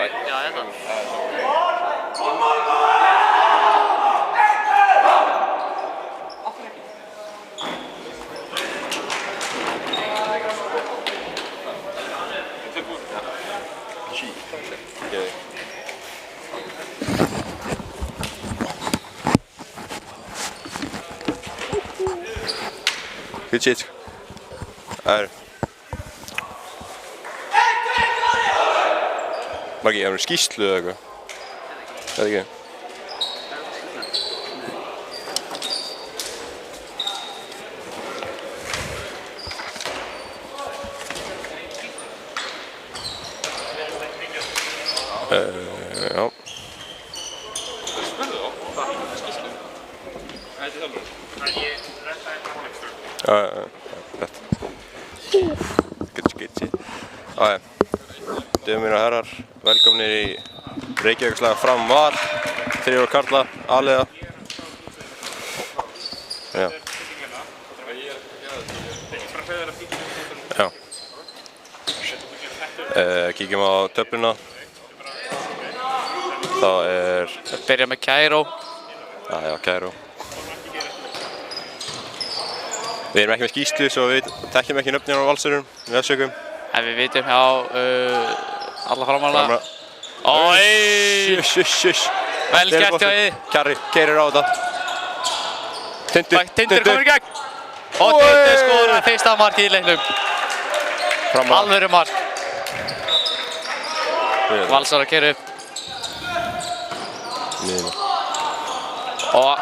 Já, hérna. Good shit. Maggi, hefur skýrslu eða eitthvað? Eða ekki? Já. Spurðu þá? Skýrslu? Þetta er þjálfur. Ég rentaði frá honum. Rétt. Good shit. Dömur og herrar, velkomnir í Reykjavíkslag Fram Val, 3 ára karla, A-liða. Já. Já. Kíkjum á töfluna. Það Við byrjum með Kæró. Já, Kæró. Við erum ekki með skýrslu, svo við þekkjum ekki nöfnin á valsurum, við afsökum. En við vitum hjá alla framála. Oj! Vel gert hjá þið. Kjarri, keirir á þetta. Tindur komur í gegn. Og Tindur skorar fyrsta markið í leiknum. Alvöru mark. Valsar að keira upp. Og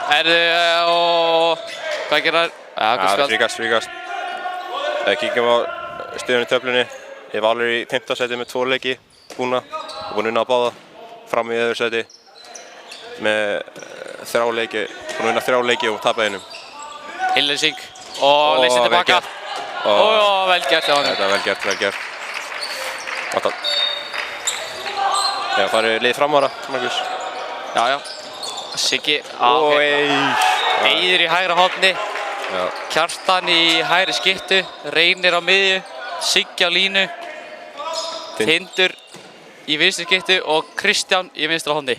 hvað gerir það? Ja, fríkast. Kíkjum á stöðunni í töflunni. Ég var alveg í 5. sæti með 2 leiki búinn að vinna á báða. Fram í öðru sæti með 3 leiki, búinn að vinna 3 leiki og tapa einum. Hillesing og leysir tilbaka. Og vel gert hjá hann. Þetta er vel gert. Já, það er lið framvara, Markus. Já. Siggi Eiður í hægra horni. Kjartan í hægri skyttu, Reynir á miðju, Siggi á línu, Tindur í vinstri skyttu og Kristján í vinstra horni.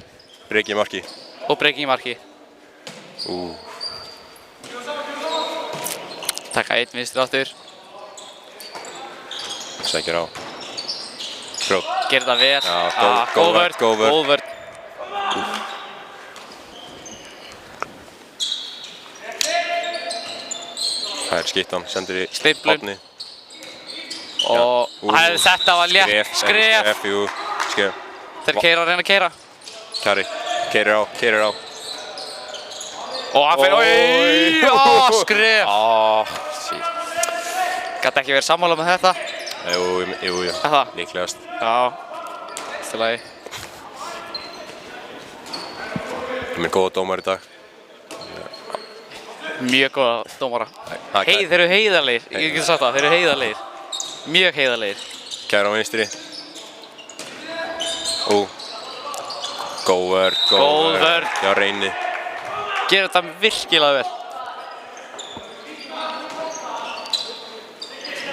Breki í marki. Og Breki í marki. Taka einn vinstri aftur. Sækir á. Grót. Gerir það vel. Já, góð vörn. Það er skyttan, sendur í Stimplun. Og þetta var létt skref. Skref. Þeir reyna að keira. Kjarri, keirir á. Og hann fyrir, skref. Gat ekki verið sammála með þetta. Jú, Það? líklegast. Já, allt í lagi. Ég er með góða dómar í dag. Mjög góða dómara. Þeir eru heiðarlegir, ég get sagt það, þeir eru heiðarlegir. Mjög heiðarlegir. Kæra á vinstri. Góð vörn. Já, Reyni. Gerir þetta virkilega vel.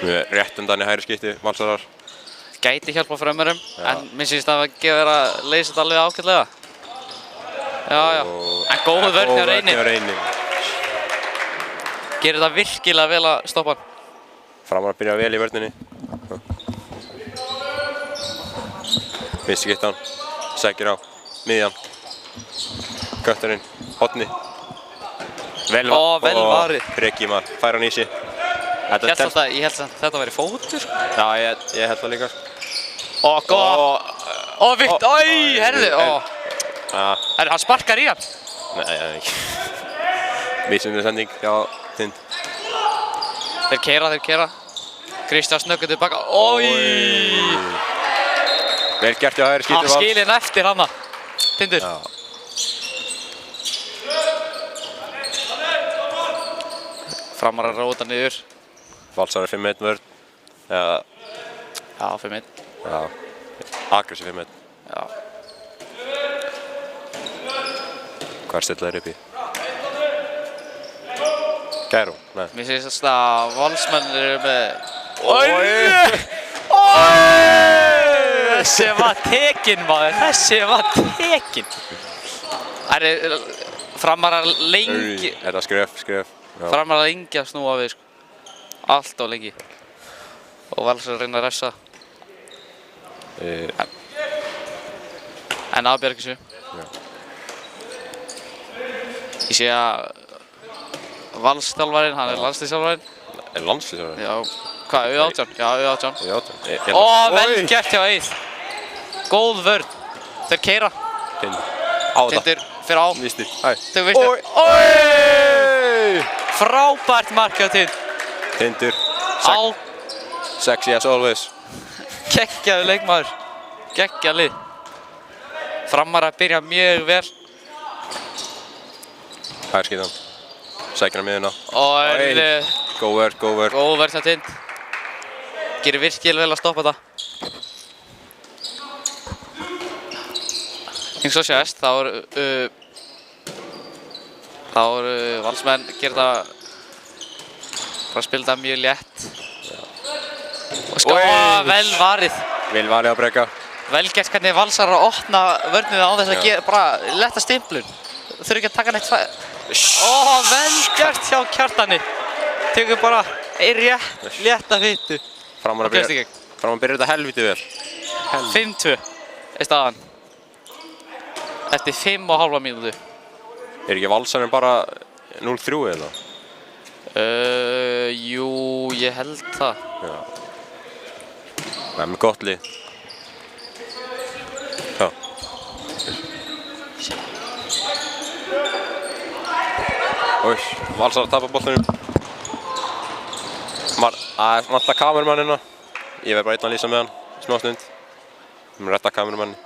Mjög rétt undan í hægri skyttu, Valsarar. Gæti hjálpa frömmurum, en minn sýnist að það getur verið að leysa þetta alveg ágætlega. Já. En góð vörn hjá Reyni. Gerir þetta virkilega vel að stoppa hann. Framar að byrja vel í vörninni. Vinstri skyttan, sækir á, miðjan. Kötturinn, horni. Vel varið. Breki í mark, fær hann í sig. Ég held að þetta væri fótur. Já, ég held það líka. Og góð. Og vitt, herðu. Hann sparkar í hann. Nei, ekki. Mismunandi sending hjá Tind. Þeir keira. Kristján snöggur tilbaka. Vel gert hjá hægri skyttu Vals. Hann skilinn eftir hana. Tindur. Framar að róta niður. Valsar er 5-1 vörn. Já, 5-1. Já, aggressív 5-1. Já. Hvað stilla þeir upp í? Kæró? Nei. Mér finnst að Valsmenn eru með... Þessi var tekinn maður, þessi var tekinn. Það er Framarar lengi. Þetta skref. Framarar lengi að snúa við sko. Allt of lengi. Og Valsar reyna að refsa. En afbjarga þessu. Ég sé að Valsþjálfarinn, hann er landsliðsþjálfarinn. Er landsliðsþjálfarinn? Já. Hvað, U18? Já, U18. U18. Ó, vel gert hjá Eið. Góð vörn. Þeir keyra. Tindur fyrir á. Vistir. Þau vistir. Ói! Frábært mark hjá Tind. Tindur. Á. Sexy as always. Geggjaður leikmaður. Geggjað lið. Framarar byrja mjög vel. Það er skýtan. Sækir hann miðuna. Og Góð vörn. góð vörn hjá Tind. Gerir virkilega vel að stoppa þetta. Eins og sést, þá eru Valsmenn gera þetta bara spila þetta mjög létt. Og vel varið. Vel varið að breyka. Vel gert hvernig Valsar að opna vörnina á þess að gera bara letta stimplun. Þurfi ekki að taka neitt fæ. Vel gert hjá Kjartani. Tekur bara létta fitu. Framar byrjar þetta helviti vel. 5-2 er staðan. Eftir 5,5 mínútu. Er ekki Valsarinn bara 0-3 eða? Jú, ég held það. Já. Það er með gott lið. Já. Valsar að tapa boltanum. Það vantar kamermannina. Ég verð bara einn að lýsa með hann í smá stund. Ég mun rétta kamermanni.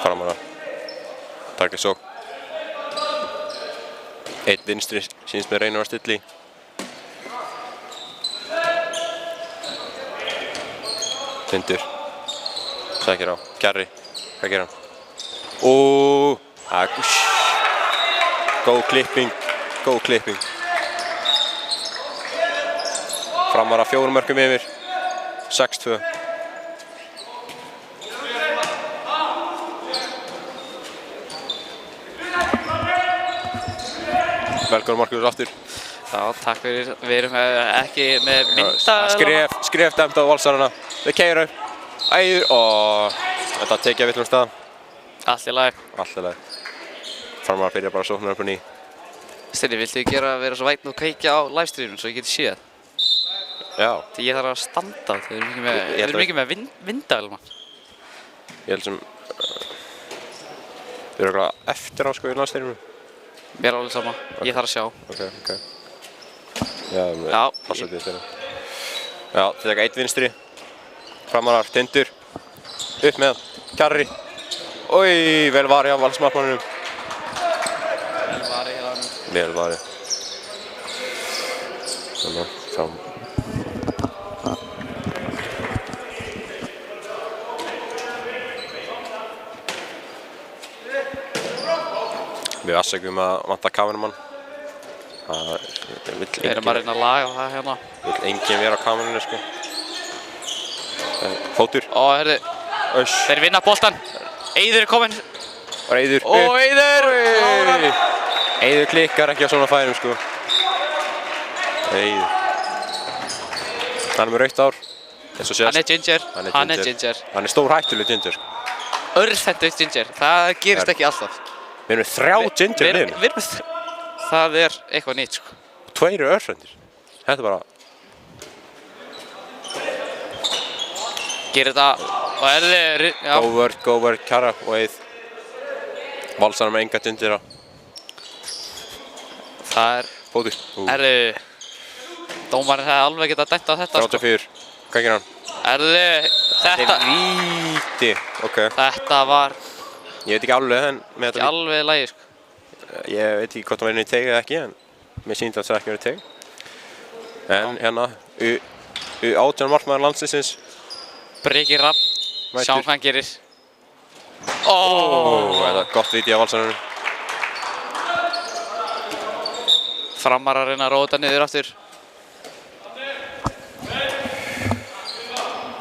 Framarar. Takk svo. Eitt vinstri sýnst með Reinar að stilla í. Tindur. Sækir á. Kjarri. Hvað gerir hann? Góð klipping. Framarar 4 mörkum yfir. 6-2. Velkomin Markus aftur. Já, takk fyrir. Við erum ekki með mynda. Skref dæmt á Valsarana. Þeir keyra upp. Æður og þetta tekja villum stað. Allt í lagi. Framarar byrja bara að sókna upp á ný. Steini, viltu vera svo vænn og kveikja á livestreamun svo ég geti séð? Já. Því ég þarf að standa. Þeir eru mikið með vindavél, mann. Ég held sem við erum eitthvað eftir á sko í landsliðinu. Mér er alveg sama. Ég þarf að sjá. Ok. Já, passa þetta í styrna. Já, þeir taka eitt vinstri. Framarar, Tindur. Upp með Kjarri. Vel varið á Valsmarkmannunum. Vel varið. Þannig að fram. Við afsökum að vanta kamermann. Við erum að reyna að laga það hérna. Vill enginn vera á kamerunni sko. Fótur. Herri. Þeir vinna boltan. Eiður er kominn. Eiður. Eiður! Eiður klikkar ekki á svona færum sko. Eiður. Hann er með rautt ár. Hann er ginger. Hann er stór hættuleg ginger sko. Örfendur ginger. Það gerist ekki alltaf. Við erum með 3 ginger liðinu. Það er eitthvað nýtt sko. 2 eru örfendir. Þetta er bara... Gerir þetta og erði... Góð vörð, Kjarra og Eið. Valsarinn með enga gingera. Það er... Fótur. Erði... Dómarinn hefði alveg getað dæmt á þetta 34. Hvað gerir hann? Erði... Þetta... Þetta er víti. Ok. Þetta var... Ég veit ekki alveg en... Ekki alveg í lagi sko. Ég veit ekki hvort hann var inn í teg eða ekki en... Mér sýndi að það ekki verið í teg. En hérna... U18 markmaður landsliðsins. Breki Rapp. Sjáum hvað hann gerir. Þetta er gott víti á Valsarinu. Framarar reyna að róta niður aftur.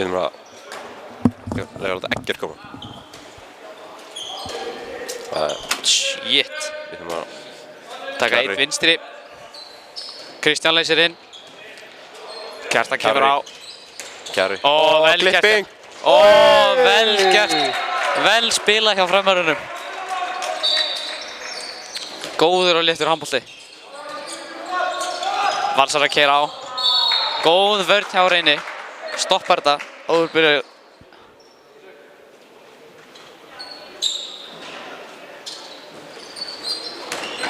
Við þurfum að láta Eggert koma. Shit. Við þurfum að Taka eitt vinstri. Kristján leysir inn. Kjartan kemur á. Kjarri. Ó, vel gert. Klipping. Ó, vel gert. Vel spilað hjá framherjunum. Góður og léttur handbolti. Valsar að keyra á. Góð vörn hjá Reyni. Stoppar þetta. Óður byrjar.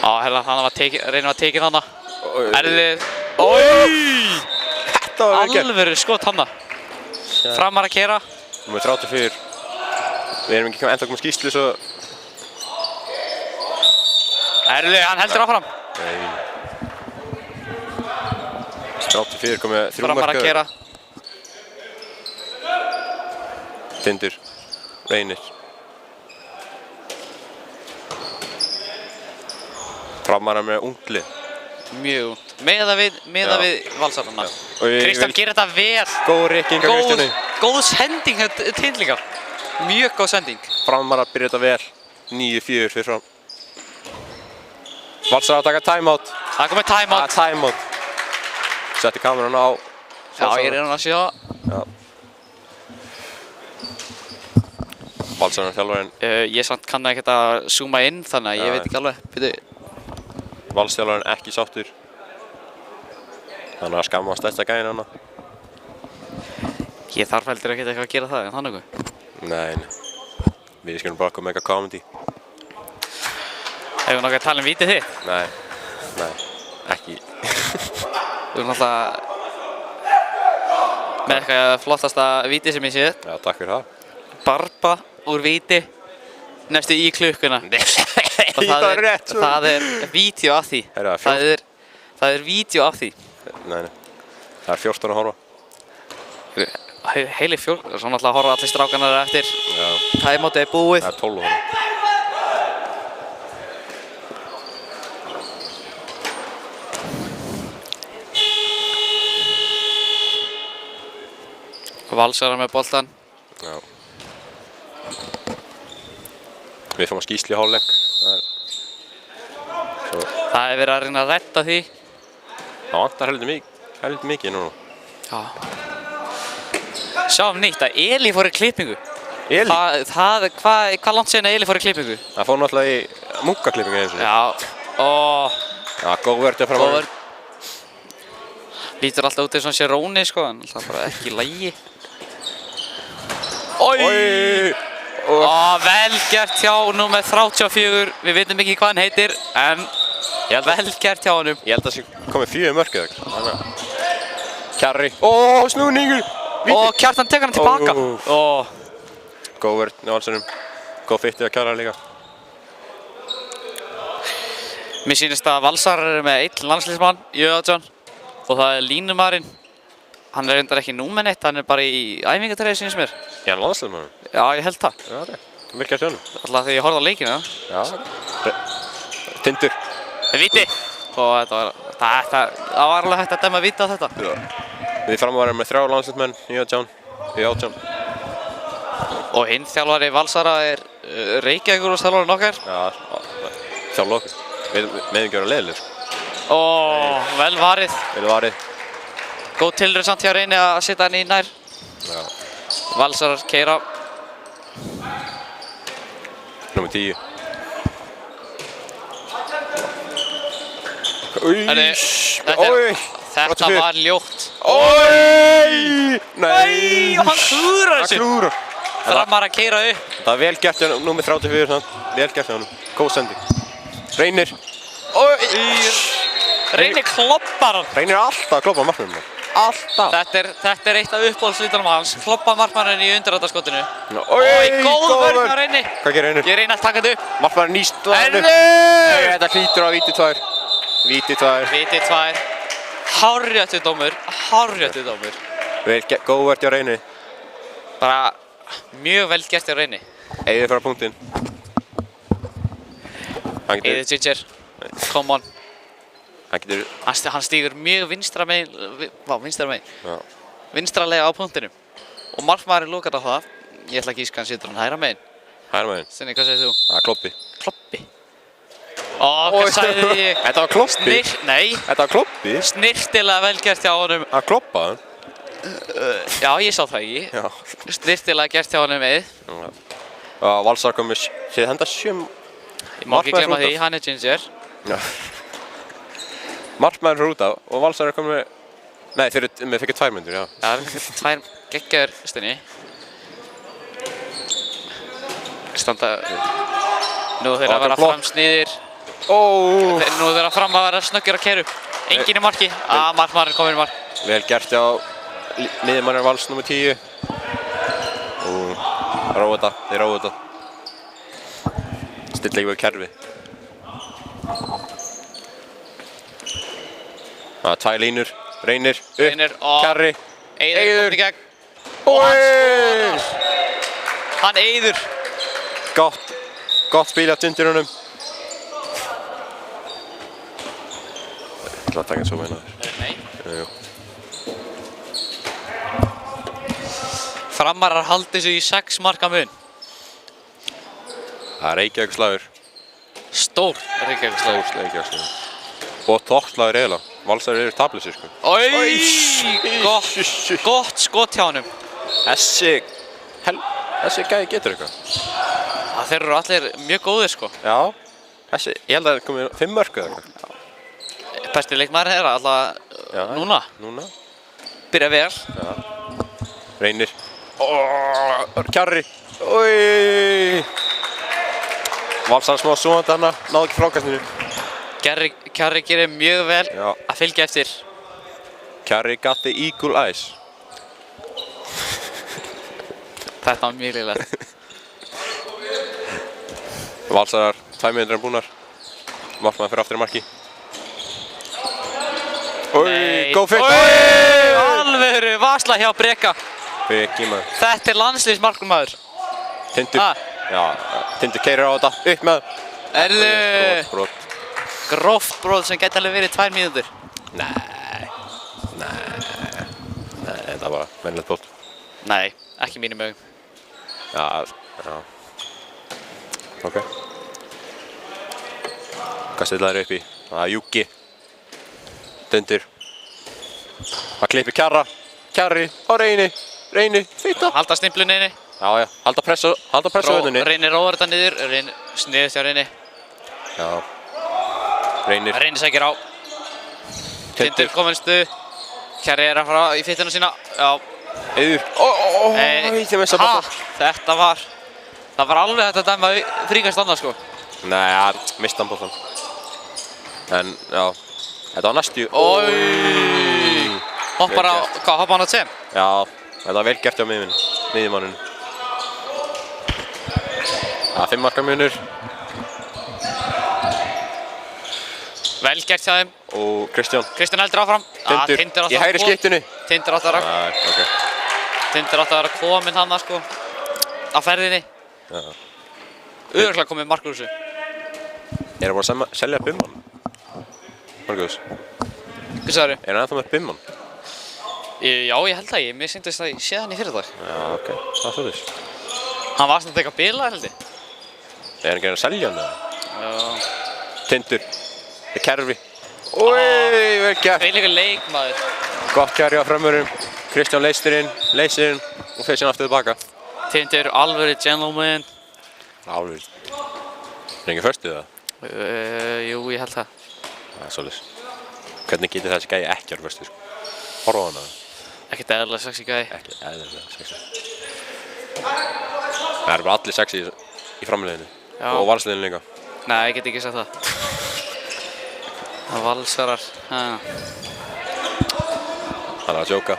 Hérna, Reyni var tekinn hana. Erðið. Ói! Þetta var vel gert. Alvöru skot hana. Framar að keyra. Númer 34. Við erum ekki ennþá komið skýrslu svo... Erðið, hann heldur áfram. Nei. 34 komið 3 Framar að keyra. Tindur. Reynir. Framarar með unglið. Mjög ungt. Miðað við Valsarana. Kristján gerir þetta vel. Góð rykking á Kristjáni. Góð sending hjá Tindlingar. Mjög góð sending. Framarar byrja þetta vel. 9-4 fyrir fram. Valsar að taka timeout. Það komið timeout. Timeout. Setti kameran á. Já, ég er að sjá það. Já. Valsarinn þjálfarinn. Ég samt kann ekkert að zooma inn þannig að ég veit ekki alveg. Valsþjálfarinn ekki sáttur. Þannig að skammast þetta gæinn hana. Ég þarf heldur ekkert eitthvað að gera það en þannig eitthvað. Nei. Við skulum bara koma með eitthvað comedy. Hefur við nokkað að tala um vítið þitt? Nei. Ekki. Þú erum náttúrulega með eitthvað flottasta vítið sem ég séð. Já, takk fyrir það. Barba úr víti næstu í klukkuna. Og það er vídeo af því. Það er vídeo af því. Nei. Það er 14 að horfa. Heilig 14, svo náttúrulega horfa allir strákanar eftir. Já. Timeoutið er búið. Það er 12 að horfa. Valsarar með boltan. Já. Við fáum að skýsla í hálfleik. Það er verið að reyna að redda því. Það vantar heldur mikið núna. Já. Sjáum nýtt að Eli fór í klippingu. Eli? Hvað langt síðan að Eli fór í klippingu? Það fór náttúrulega í munkaklippingu eins og því. Já. Já, góð vörð til framar. Góð vörð. Lítur alltaf út eins og hann sé róni sko, en það er bara ekki í lagi. Oi! Vel gert hjá númer 34. Við veitum ekki hvað hann heitir, en vel gert hjá honum. Ég held að það sé komið 4 mörk eða eitthvað. Kjarri. Snúningur! Kjartan tekur hann tilbaka. Góð vörð á Valsarnum. Góð fittið að Kjarra líka. Mér sýnist að Valsarar eru með 1 landsliðsmann, Jöðarsson, og það er línumarinn. Hann er reyndar ekki númer 1, hann er bara í æfingatreyju sýnist mér. Er hann landsliðsmaður? Já, ég held það. Já, það er vel gert hjá honum. Alltaf þegar ég horfði á leikina. Já. Tindur. Víti! Og það var alveg hægt að dæma víti á þetta. Já. Við framvarum með 3 landsliðsmenn í átján. Og hinn þjálfari Valsara er Reykjavíkurþjálfarinn okkar. Já, þjálfa okkur. Við meðum ekki að vera leiðilegir. Vel varið. Vel varið. Góð tilraun samt hjá Reyni að setja hann í nær. Já. Valsarar keyra. Númer 10. Þetta var ljótt. Nei! Hann klúðrar þessu. Framar að keyra upp. Það er vel gert hjá númer 34. Vel gert hjá honum. Góð sending. Reynir. Reynir kloppar hann. Reynir alltaf að kloppa markmannum. Alltaf. Þetta er eitt af uppáhaldslitunum hans. Kloppa markmanninn í undirrættaskotinu. Góð vörn á Reyni. Hvað gerir Reynir? Ég reyni að taka þetta upp. Markmanninn nýst. Þetta hlýtur á víti 2. Víti 2. Víti 2. Hárréttur dómur. Góð vörn hjá Reyni. Bara mjög vel gert hjá Reyni. Eiður fyrir punktinn. Eiður Ginger. Come on. Hann stígur mjög vinstra megin. Já. Vinstralega á punktinum. Og markmaðurinn lokar á það. Ég ætla að gíska hann situr hann hægra megin. Hægra megin. Stenni, hvað segir þú? Það er kloppi. Kloppi. Ó, hvað sagði ég? Þetta var kloppi? Nei. Þetta var kloppi? Snirtilega vel gert hjá honum. Að kloppa hann? Já, ég sá það ekki. Já. Snirtilega gert hjá honum Eið. Valsar komið, séð henda 7. Ég má ekki glemma því, hann er ginger. Já. Markmaður út af og Valsar er komið, nei, við fikk 2 mínútur, já. Já, við fikk 2 geggjaður Stenni. Standa, nú þeir að vera framsniðir. Nú þeir að fram að vera snöggir að keyra upp. Enginn í marki, markmaðurinn kominn í mark. Vel gert hjá liðmannir Vals nr. 10. Og þeir róa þetta. Stilla ekki við kerfi. Það er 2 línur, Reynir, upp, Kjarri, Eiður kominn í gegn. Og hann skorar! Hann Eiður. Gott spil á tindurunum. Það er ekki svo meinaður. Nei. Jú. Framarar haldi sig í 6 marka mun. Það er Reykjavík-slagur. Stór Reykjavík-slagur. Stór Reykjavík-slagur. Og toppslagur eiginlega. Valsar eru tablissir sko. Gott skot hjá honum. Þessi gæði getur eitthvað. Þeir eru allir mjög góðir sko. Já. Ég held að það komið 5 mörk eða eitthvað. Besti leikmaðurinn þeirra alltaf núna. Byrja vel. Já. Reynir. Kjarri. Valsar smá svoandi hana, náðu ekki frákastinu. Kjarri gerir mjög vel að fylgja eftir. Kjarri got the eagle eyes. Þetta var mjög liðlegt. Valsarar 2 mínútur búnar. Markmaður fyrir aftur í marki. Góð fyrst. Alvöru varsla hjá Breka. Breki maður. Þetta er landsliðsmarkmaður. Tindur. Já, Tindur keyrir á þetta. Upp með. Brot. Gróft brot sem gæti alveg verið 2 mínútur. Nei, þetta var venjulegt brot. Nei, ekki mínum augum. Já. Ok. Hvað stilla þeir upp í? Það er Júki. Tindur. Það klippir Kjarri á Reyni, fýta. Halda stimplunni inni. Já, halda pressa á vöðunni. Reynir róar þetta niður, sniðist hjá Reyni. Já. Reynir. Reynir sækir á. Tindur kominn stuð. Kjarri er að fara í fýttuna sína. Já. Eiður. Það var alveg hægt að dæma fríkast annað sko. Nei, mista hann boltan. En, já. Þetta var næstu. Hoppar hann á tseim? Já, þetta var vel gert hjá miðjumanninu. Það er 5 marka munur. Vel gert hjá þeim. Og Kristján heldur áfram. Tindur í hægri skiptunni. Tindur átti að vera kominn hann sko. Á ferðinni. Örugglega komið mark úr þessu. Er hann bara að selja Bimman? Margus. Hvað sagðirðu? Er hann ennþá með Bimman? Já, ég held að mér syndist að ég sé hann í fyrradag. Já, ok. Það er svolítið. Hann var svona að teka bila, held ég. Er hann ekki að selja hann eða? Já. Tindur. Kerfi. Vel gert. Feilíkur leikmaður. Gott Kjarri á framvörum. Kristján leysir inn og fer síðan aftur tilbaka. Tindur, alvöru gentleman. Alvöru. Er ekki föstuð það? Jú, ég held það. Það er svolítið. Hvernig getur þessi gæi ekki að föstuð sko? Horfa á hana. Ekkert eðlilega sexy gæi. Ekki eðlilega sexy. Það eru bara allir sexy í framliðinu. Og valsliðinu líka. Nei, ég get ekki sagt það. Það valsarar. Hann er að sjóka.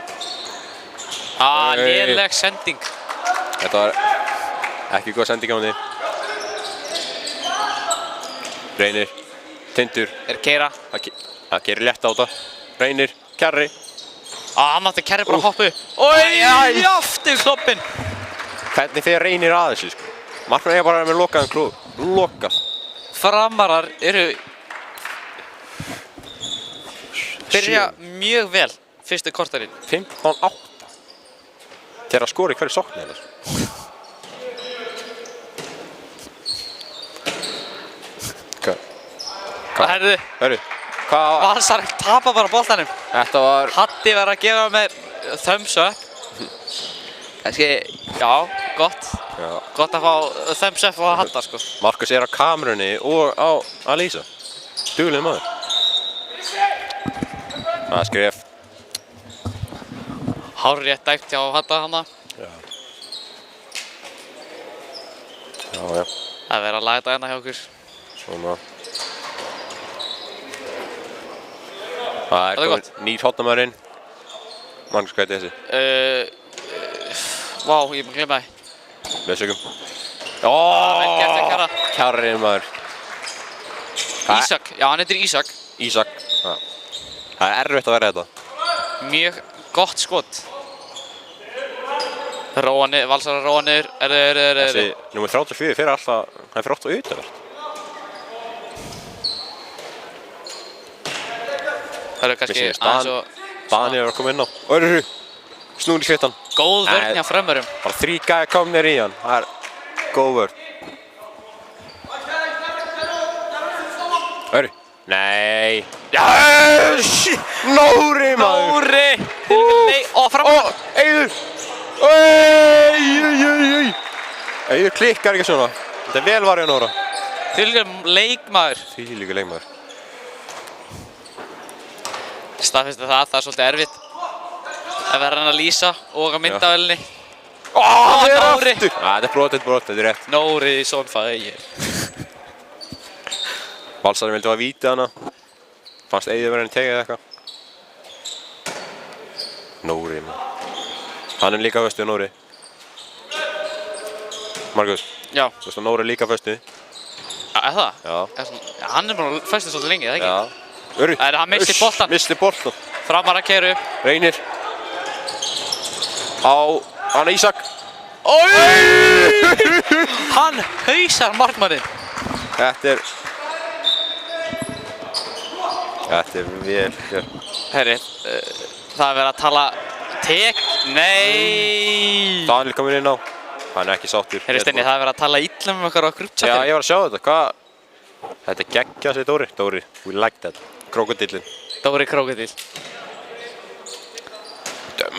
Léleg sending. Þetta var ekki góð sending á henni. Reynir. Tindur. Er keira. Það keirir létt á þetta. Reynir. Kjarri. Hann átti Kjarri bara að hoppa upp. Aftur kloppinn. Hvernig þeir Reynir að þessu sko? Markmann er bara með lokaðan klúð. Lokað. Framarar eru byrja mjög vel fyrstu korterinn. 15-8. Þeir að skora í hverju sókn eða? Herðu, Hörru, hvað? Valsar tapa bara boltanum. Þetta var... Hatti verður að gefa mér thumbs up. Kannski, já, gott. Já. Gott að fá thumbs up og Hatta, sko. Markus er á kamerunni og á Alísa. Dugleg maður. Það er skref. Hárrétt dæmt hjá Hatta hana. Já. Já. Það verður að laga þetta hérna hjá okkur. Svona. Það er gott. nýr hotnamaðurinn. Markus, hvað er þessi? Vá, ég er búinn að glemma það. Við sögum. Vel gert hjá Kjarra. Kjarrinn maður. Ísak, já hann heitir Ísak. Ísak. Ja. Það er erfitt að vera þetta. Mjög gott skot. Róa niður, Valsar að róa niður. Þessi nummer 34 fyrir alltaf, hann fyrir alltaf auðvitað. Það eru kannski aðeins og... Daniel er að koma inn á. Örru, snúni svittan. Góð vörn hjá frömmurum. Bara 3 gæði komnir í hann. Það er góð vörn. Örru. Nei. Yes! Nóri maður. Nóri! Nei, og fram! Eiður! Eiður klikkar ekki svona. Þetta er vel varja Nóra. Þvílíkur leikmaður. Þvílíkur leikmaður. Staðfesti það er svolítið erfitt að vera hann að lýsa og að myndavélinni. Það er Nóri! aftur! Þetta er brot, þetta er rétt. Nóri í sonfæði. Valsarinn vildi að víti hana. Fannst Eiður verið henni tegið eða eitthvað. Nóri, maður. Hann er líka föstuð, Nóri. Markus, Já. þú veist að Nóri er líka föstuð. Er það? Já. Hann er bara föstuð svolítið lengi, eða ekki? Já. Örru. Hann missti boltann. Missti boltann. Framar að keyra upp. Reynir. Á hann Ísak. Hann hausar markmanninn. Þetta er vel hér. Herri, það er verið að tala Nei! Daniel kominn inn á. Hann er ekki sáttur. Herri Steini, það er verið að tala illa um okkar á gruppchatinu. Já, ég var að sjá þetta. Hvað? Þetta er geggjað, segir Dóri. Dóri, we like that. Krokodillinn. Dóri Krokodil.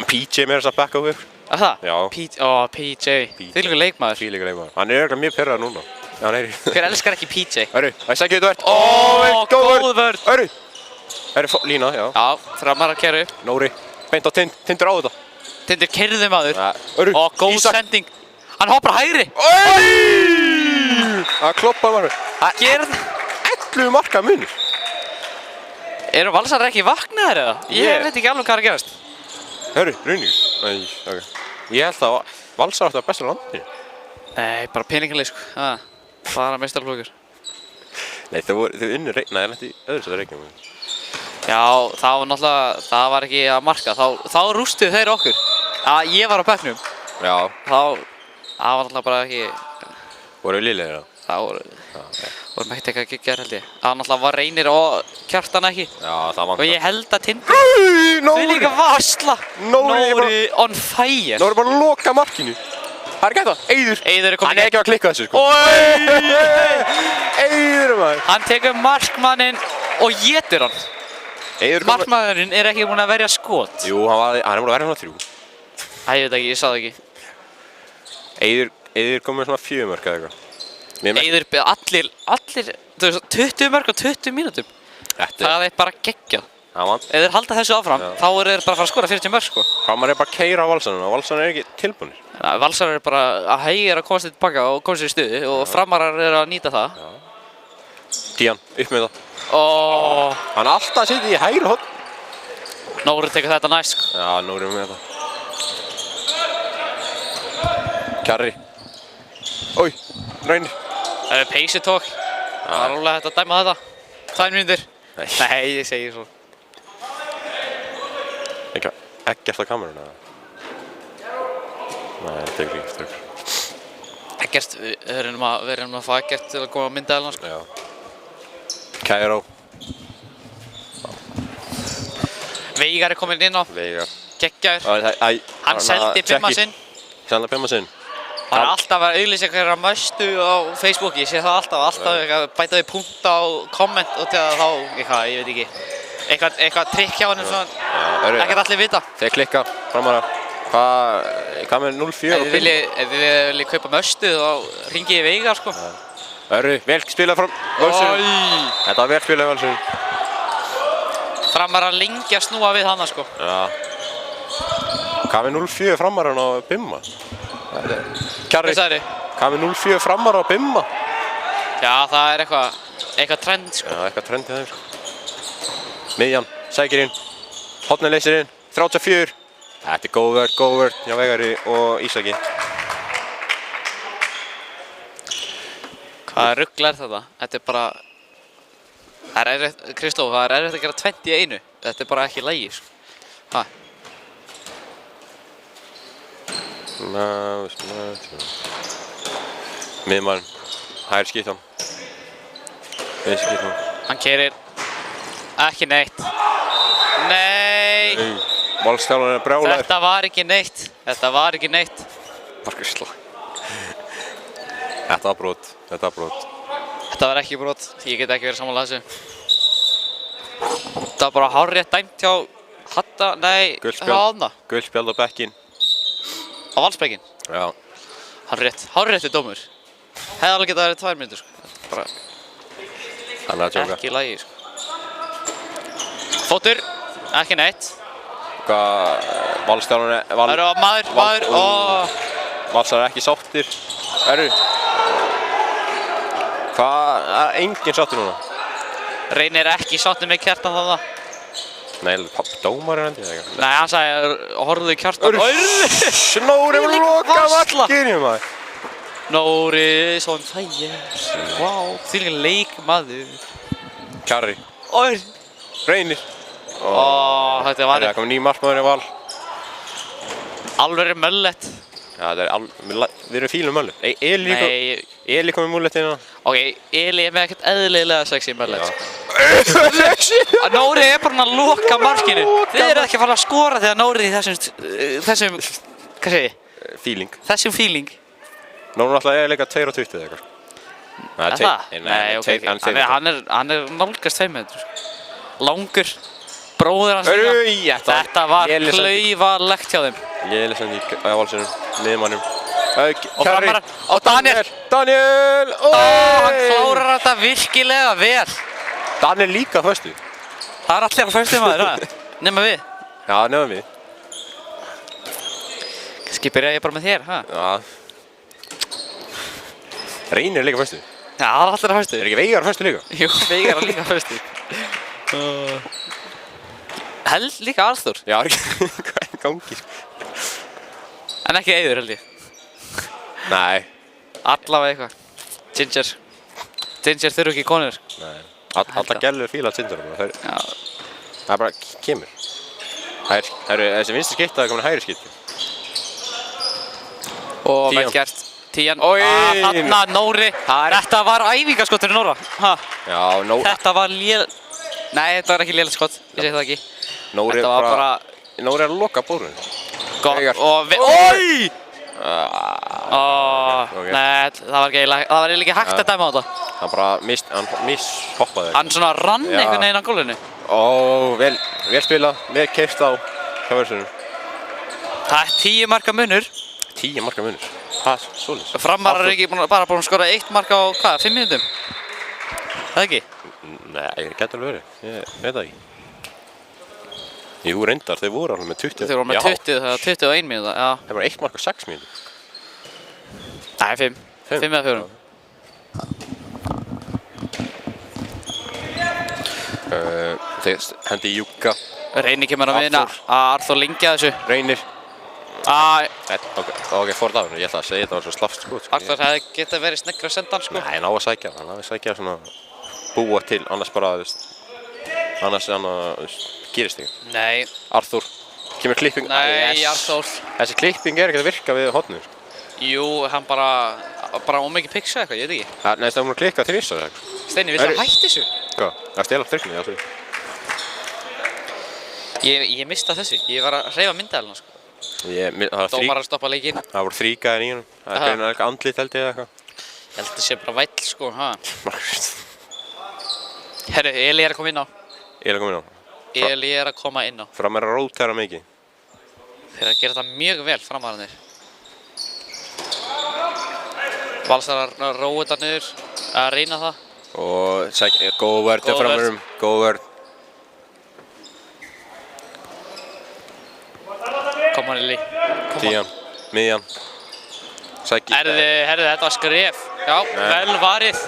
PJ með þess að backa upp. Er það? Já. PJ. Þvílíkur leikmaður. Þvílíkur leikmaður. Hann er örugglega mjög pirraður núna. Já, hann er í. Hver elskar ekki PJ? Örru, það sækja þetta verð. Góð vörn. Örru. Örru, lína, já. Já, framar að keyra upp. Nóri, beint á Tindur á þetta. Tindur keyrði maður. Örru, Góð sending. Hann hoppar hægri. Það kloppar maður. Gerð. 11 marka munur. Eru Valsar ekki vaknaðir eða? Ég veit ekki alveg hvað er að gerast. Hörru, Rauningur. Nei, ok. Ég held að Valsar átti að besta landinu. Nei, bara peningarleik sko. Bara meistaraflokkur. Nei, þau unnu Reykjavík. Nei, það er ekki öðru sætt Reykjavík. Já, það var ekki að marka. Þá rústuðu þeir okkur. Ég var á bekknum. Já. Það var náttúrulega bara ekki... Voru við liðlegir það? Það voru mætti eitthvað ekki gera held ég. Það náttúrulega var Reynir og Kjartan ekki. Já, það vantar. Og ég held að Tindur... Þau líka varsla! Nóri on fire! Nóri bara að loka markinu. Það er ekki þetta. Eiður. Eiður er kominn. Hann er ekki að klikka þessu sko. Eiður maður. Hann tekur markmanninn og étur hann. Markmanninn er ekki búinn að verja skot. Jú, hann er búinn að verja hann á 3. Ég veit ekki, ég sá það ekki. Eiður kom með svona 4 mörk eða eitthvað. Eiður beð allir, þú veist, 20 mörk á 20 mínútum. Það er bara geggjað. Ef þeir halda þessu áfram, þá eru þeir bara að fara að skora 40 mörk sko. Framar er bara að keyra á Valsarinn og Valsarinn er ekki tilbúnir. Valsar er bara að hægja að komast tilbaka og komast sér í stuði og Framarar er að nýta það. Dían, upp með það. Hann er alltaf að sitja í hægri horn. Nóri tekur þetta næst sko. Já, Nóri með þetta. Kjarri. Ói, Reynir. Það er peysutók. Það er alveg hægt að dæma þetta. 2 mínútur. Nei, ég segi svo. Ekkert á kameruna? Nei, þetta er ekki. Ekkert, við erum að fá Ekkert til að koma að mynda hérna sko. Já. Kæró. Veigar er kominn inn á. Veigar. Geggjaður. Hann seldi 5-a sinn. Sannlega Pimma sinn. Það er alltaf að auglýsa einhverja möstu á Facebook, ég sé það alltaf eitthvað bæta við punkt á komment og til að þá, eitthvað, ég veit ekki. Eitthvað trikk hjá hennum svona, ekkert allir vita. Þeir klikka, framara. Hvað með 0-4 og Pimma? Ef þið viljið kaupa möstu þá ringið ég Veigar sko. Örri, vel spilað fram Völsunum. Þetta var vel spilað Völsunum. Framara lengi að snúa við hana sko. Já. Hvað með 0-4 framaran á Pimma? Kjarri, hvað með 0-4 framar á Bimma? Já, það er eitthvað trend sko. Já, eitthvað trend í þeim sko. Miðjan, sækir inn, hotnið leysir inn, 34. Þetta er góð vörn hjá Veigari og Ísaki. Hvaða rugl er þetta? Þetta er bara... Það er erfitt, Kristóf, það er erfitt að gera 20 í einu. Þetta er bara ekki í lagi sko. Ha? Miðmann, hægri skiptan. Vinstri skiptan. Hann keyrir ekki neitt. Nei! Valsþjálfarinn er brjálaður. Þetta var ekki neitt. Markus slag. Þetta var brot. Þetta var ekki brot. Ég get ekki verið sammála þessu. Þetta var bara hárrétt dæmt hjá Hatta, nei, Hána. Gult spjald á bekkinn. Á Valsbekkinn? Já. Hárréttur dómur. Hefði alveg getað verið 2 mínútur sko. Bara ekki í lagi sko. Fótur, ekki neitt. Hvað, Valsþjálfarinn er... Það eru maður, Valsar er ekki sáttir. Hvað, enginn sáttur núna? Reynir ekki sáttur með Kjartan þarna. Nei, dómarinn held ég eitthvað. Nei, hann sagði, horfðu Kjartan. Nóri var loka markinu maður. Nóri, svona fægir. Vá, þvílíkur leikmaður. Kjarri. Reynir. Þetta var... Það kom ný markmaður í Val. Alveg möllett. Já, við erum fílum möllu. Eli kom í múllet hérna. Ok, Eli er með ekkert eðlilega sexy möllett. Nóri er bara að loka markinu. Þið eru ekki að fara að skora þegar Nóri í þessum, hvað segi ég? Feeling. Þessum feeling. Nóri náttúrulega er líka 2 og 20 eða eitthvað. Nei, ok. Hann er nálgast 2 metrur. Langur. Bróðir hans líka. Þetta var klaufalegt hjá þeim. Léleg sendi í Valsunum, miðmannum. Og framar og Daniel! Hann klárar þetta virkilega vel. Daniel líka á föstu. Það er allir á föstu maður, nema við. Já, nema við. Kannski byrja ég bara með þér, ha? Já. Reynir er líka á föstu. Já, það er allir á föstu. Er ekki Veigar á föstu líka? Jú, Veigar er líka á föstu. Held líka Arþór. Já, hvað er gangi? En ekki Eiður held ég. Nei. Allavega eitthvað. Ginger þurfu ekki konur. Nei. Alla gælur fíla Ginger. Það bara kemur. Þessi vinstri skipta er komin hægri skipti. Og vel gert. 10. Þarna Nóri. Þetta var æfingaskottur í Nóra. Já, Nóri. Þetta var Nei, þetta var ekki lélegt skott. Ég segi það ekki. Nóri er að loka bórunni. Gott og Nei, það var ekki hægt að dæma á þetta. Hann bara misshoppaði. Hann svona rann einhvern veginn á gólfinu. Vel spilað, vel keyrt á hjá Völsunum. Það er 10 marka munur. 10 marka munur? Hvað, svoleiðis? Framarar er ekki bara búin að skora 1 mark á, hvað, 5 mínútum? Það ekki? Nei, það getur alveg verið, ég veit það ekki. Jú, reyndar, þeir voru alveg með 20. Þeir voru með 20, það var 21 mínúta, já. Það var 1 mark á 6 mínútum. Nei, 5. 5 eða 4. Þeir hendi í Júka. Reynir kemur að vinna að Arþór lengja þessu. Reynir. Ok, fór það. Ég ætla að segja þetta var svo slafst skot. Arþór hefði getað verið sneggur að senda hann sko. Nei, hann á að sækja. Hann á að sækja svona búa til, annars bara, annars gerist ekki. Nei. Arþór. Kemur klipping. Nei, Arþór. Þessi klipping er ekki að virka við hotnið. Jú, hann bara ómikið pixu eitthvað, ég veit ekki. Nei, það er hún að klikka 3 eða eitthvað. Steini, viltu að hætti þessu? Hvað? Það stela tryggnið, já. Ég mista þessu. Ég var að hreyfa myndavélina, sko. Dómarar stoppa leikinn. Það voru 3 gæðir í honum. Það er greinilega eitthvað andlit held ég eða eitthvað. Ég held að það sé bara væll, sko, ha. Herru, Eli að koma inn á. Eli að koma inn á. Fram að rótera mikið. Þeir að gera þetta mjög vel, framararnir. Valsarar róa þetta niður, að reyna það. Og góð vörð hjá framarum, góð vörð. Kom hann, Eli. Tían, miðjan. Herðu, þetta var skref. Já, vel varið.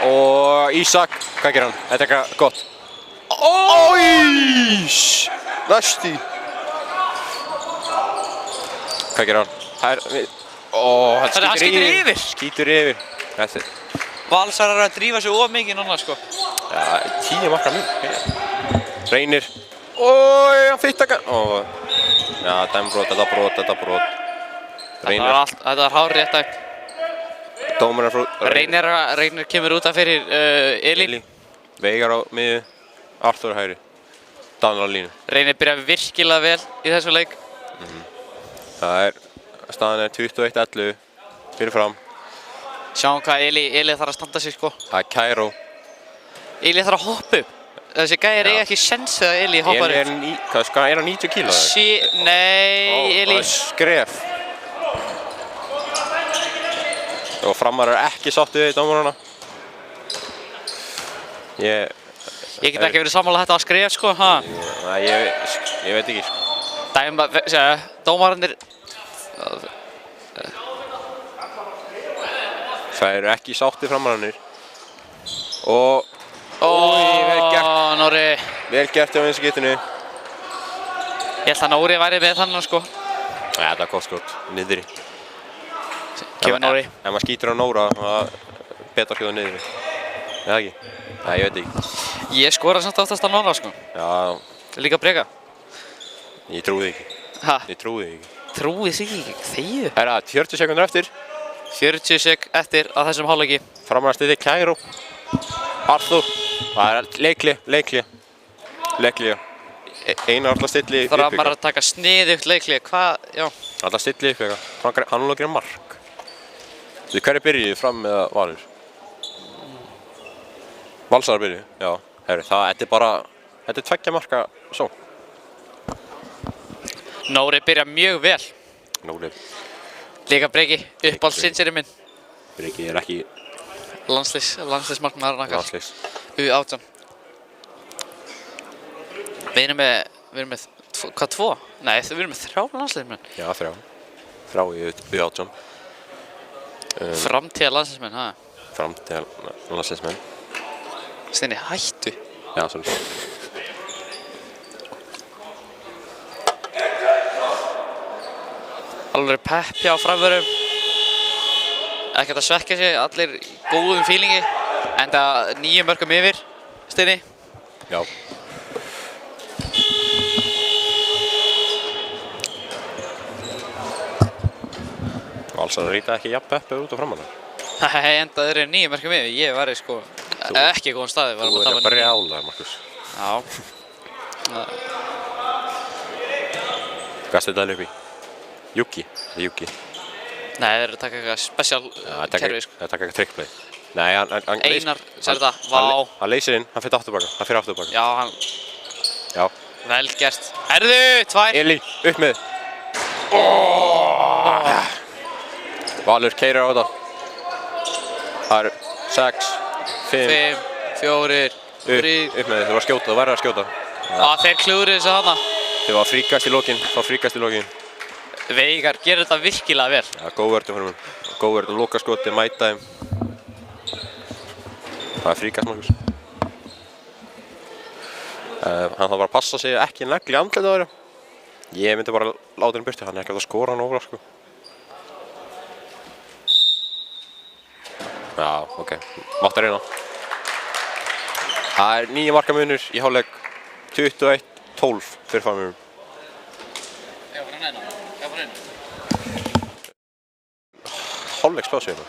Og Ísak, hvað gerir hann? Þetta er eitthvað gott. Óíss! Næsti. Hvað gerir hann? Hann skýtur yfir. Valsarar að drífa sig of mikið núna, sko. Já, 10 marka mjög. Reynir. Hann fitt taka. Já, þetta brot. Þetta var hár rétt dæmt. Dómarinn frá... Reynir kemur út af fyrir Eli. Veigar á miðju. Arthur hægri. Daniel á línu. Reynir byrja virkilega vel í þessu leik. Staðan er 21-11 fyrir fram. Sjáum hvað Eli þarf að standa sig, sko. Það er Cairo. Eli þarf að hoppa upp. Þessi gæjar eiga ekki sjens þegar Eli hoppar upp. Er hann 90 kíló? Nei, Eli. Skref. Og framarar ekki sáttu við dómarana. Ég get ekki verið sammála þetta að skref, sko, ha? Nei, ég veit ekki, sko. Dómararnir... Það eru ekki sátti framararnir. Og... vel gert. Nóri. Vel gert á vinstri skeytinu. Ég held að Nóri væri með þannig, sko. Þetta er gott skot, niðri. Kemur Nóri. Ef maður skýtur á Nóra, það er betra að skjóða niðri. Eða ekki? Nei, ég veit ekki. Ég skora samt oftast á Nóra, sko. Já. Líka breka. Ég trúi ekki. Ha? Ég trúi ekki. Trúi sig ekki? Þegju. Það er 40 sekúndur eftir. 40 sek eftir að þessum hálfleiki. Framararstiði Cairo. Arthur. Það er leikli. Einar alltaf stilli upp. Framar að taka sniðugt leikli. Hvað? Já. Alltaf stilli upp eitthvað. Hann vil að gera mark. Þú hverju byrjuðu fram með Valur? Valsarar byrjuðu? Já. Þetta er bara... Þetta er 2 marka svo. Nóri byrja mjög vel. Nóri. Líka Breki, uppáhaldssinserinn minn. Breki er ekki... Landsliðsmarkmaðurinn okkar. Landsliðs. U18. Við erum með... Hvað, 2? Nei, við erum með 3 landsliðsmenn. Já, 3. 3 í U18. Framtíðar landsliðsmenn, ha? Framtíðar landsliðsmenn. Steini, hættu. Já, sorry. Alveg pepp hjá framvörum. Ekkert að svekka sig, allir í góðum fílingi. Enda 9 mörkum yfir, Steini. Já. Valsarar rýta ekki jafn peppið út á framanna. Nei, enda þeir eru 9 mörkum yfir. Ég var sko ekki góðan staði. Þú er að brjála, Markus. Já. Hvað stendur það upp í? Juki. Nei, þeir eru að taka eitthvað special kerfi, sko. Það taka eitthvað trickplay. Nei, hann... Einar, sér þetta, vá. Hann leysir inn, hann fyrir aftur baka. Já, hann... Já. Vel gert. Herðu, 2. Eli, upp með. Valur keyrir á þetta. Það eru 6, 5, 4, 3. Upp með þið, þú verður að skjóta. Já, þeir klúrið þessu hana. Þið var fríkast í lokin. Veigar gerir þetta virkilega vel. Já, góð vörð fyrir hann. Góð vörð og loka skoti, mæta þeim. Það er fríkast, Markus. Hann þarf bara að passa sig ekki negli andlitið á þeirra. Ég myndi bara láta hann burti, hann er ekki að skora hann óvara, sko. Já, ok. Mátt að reyna. Það er 9 marka munur í hálfleik. 21-12 fyrir framörum. Hálfleikspásu hérna.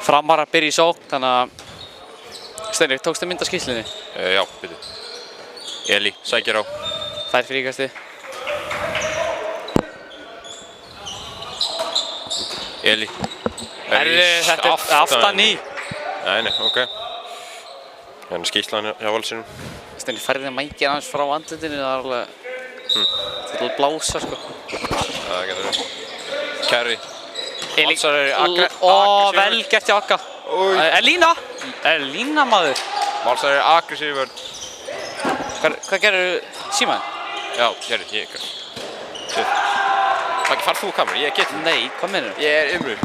Framar að byrja í sókn, þannig að Steinrik, tókstu mynd af skýrslunni? Já, byrju. Eli sækir á. Fær fríkasti. Eli. Þetta er aftan í. Nei, ok. Þannig skýrslan hjá Valsarinn. Steinrik, færði mækinn aðeins frá andlitinu, það er alveg... Þetta er blása, sko. Það getur verið. Kæri. Valsar er aggressífur. Vel gert hjá Akka. Lína! Lína, maður. Valsar er aggressífur. Hvað gerðu Síman? Já, ég gerði. Far þú kameru, ég get. Nei, hvað meinarðu? Ég er umröð.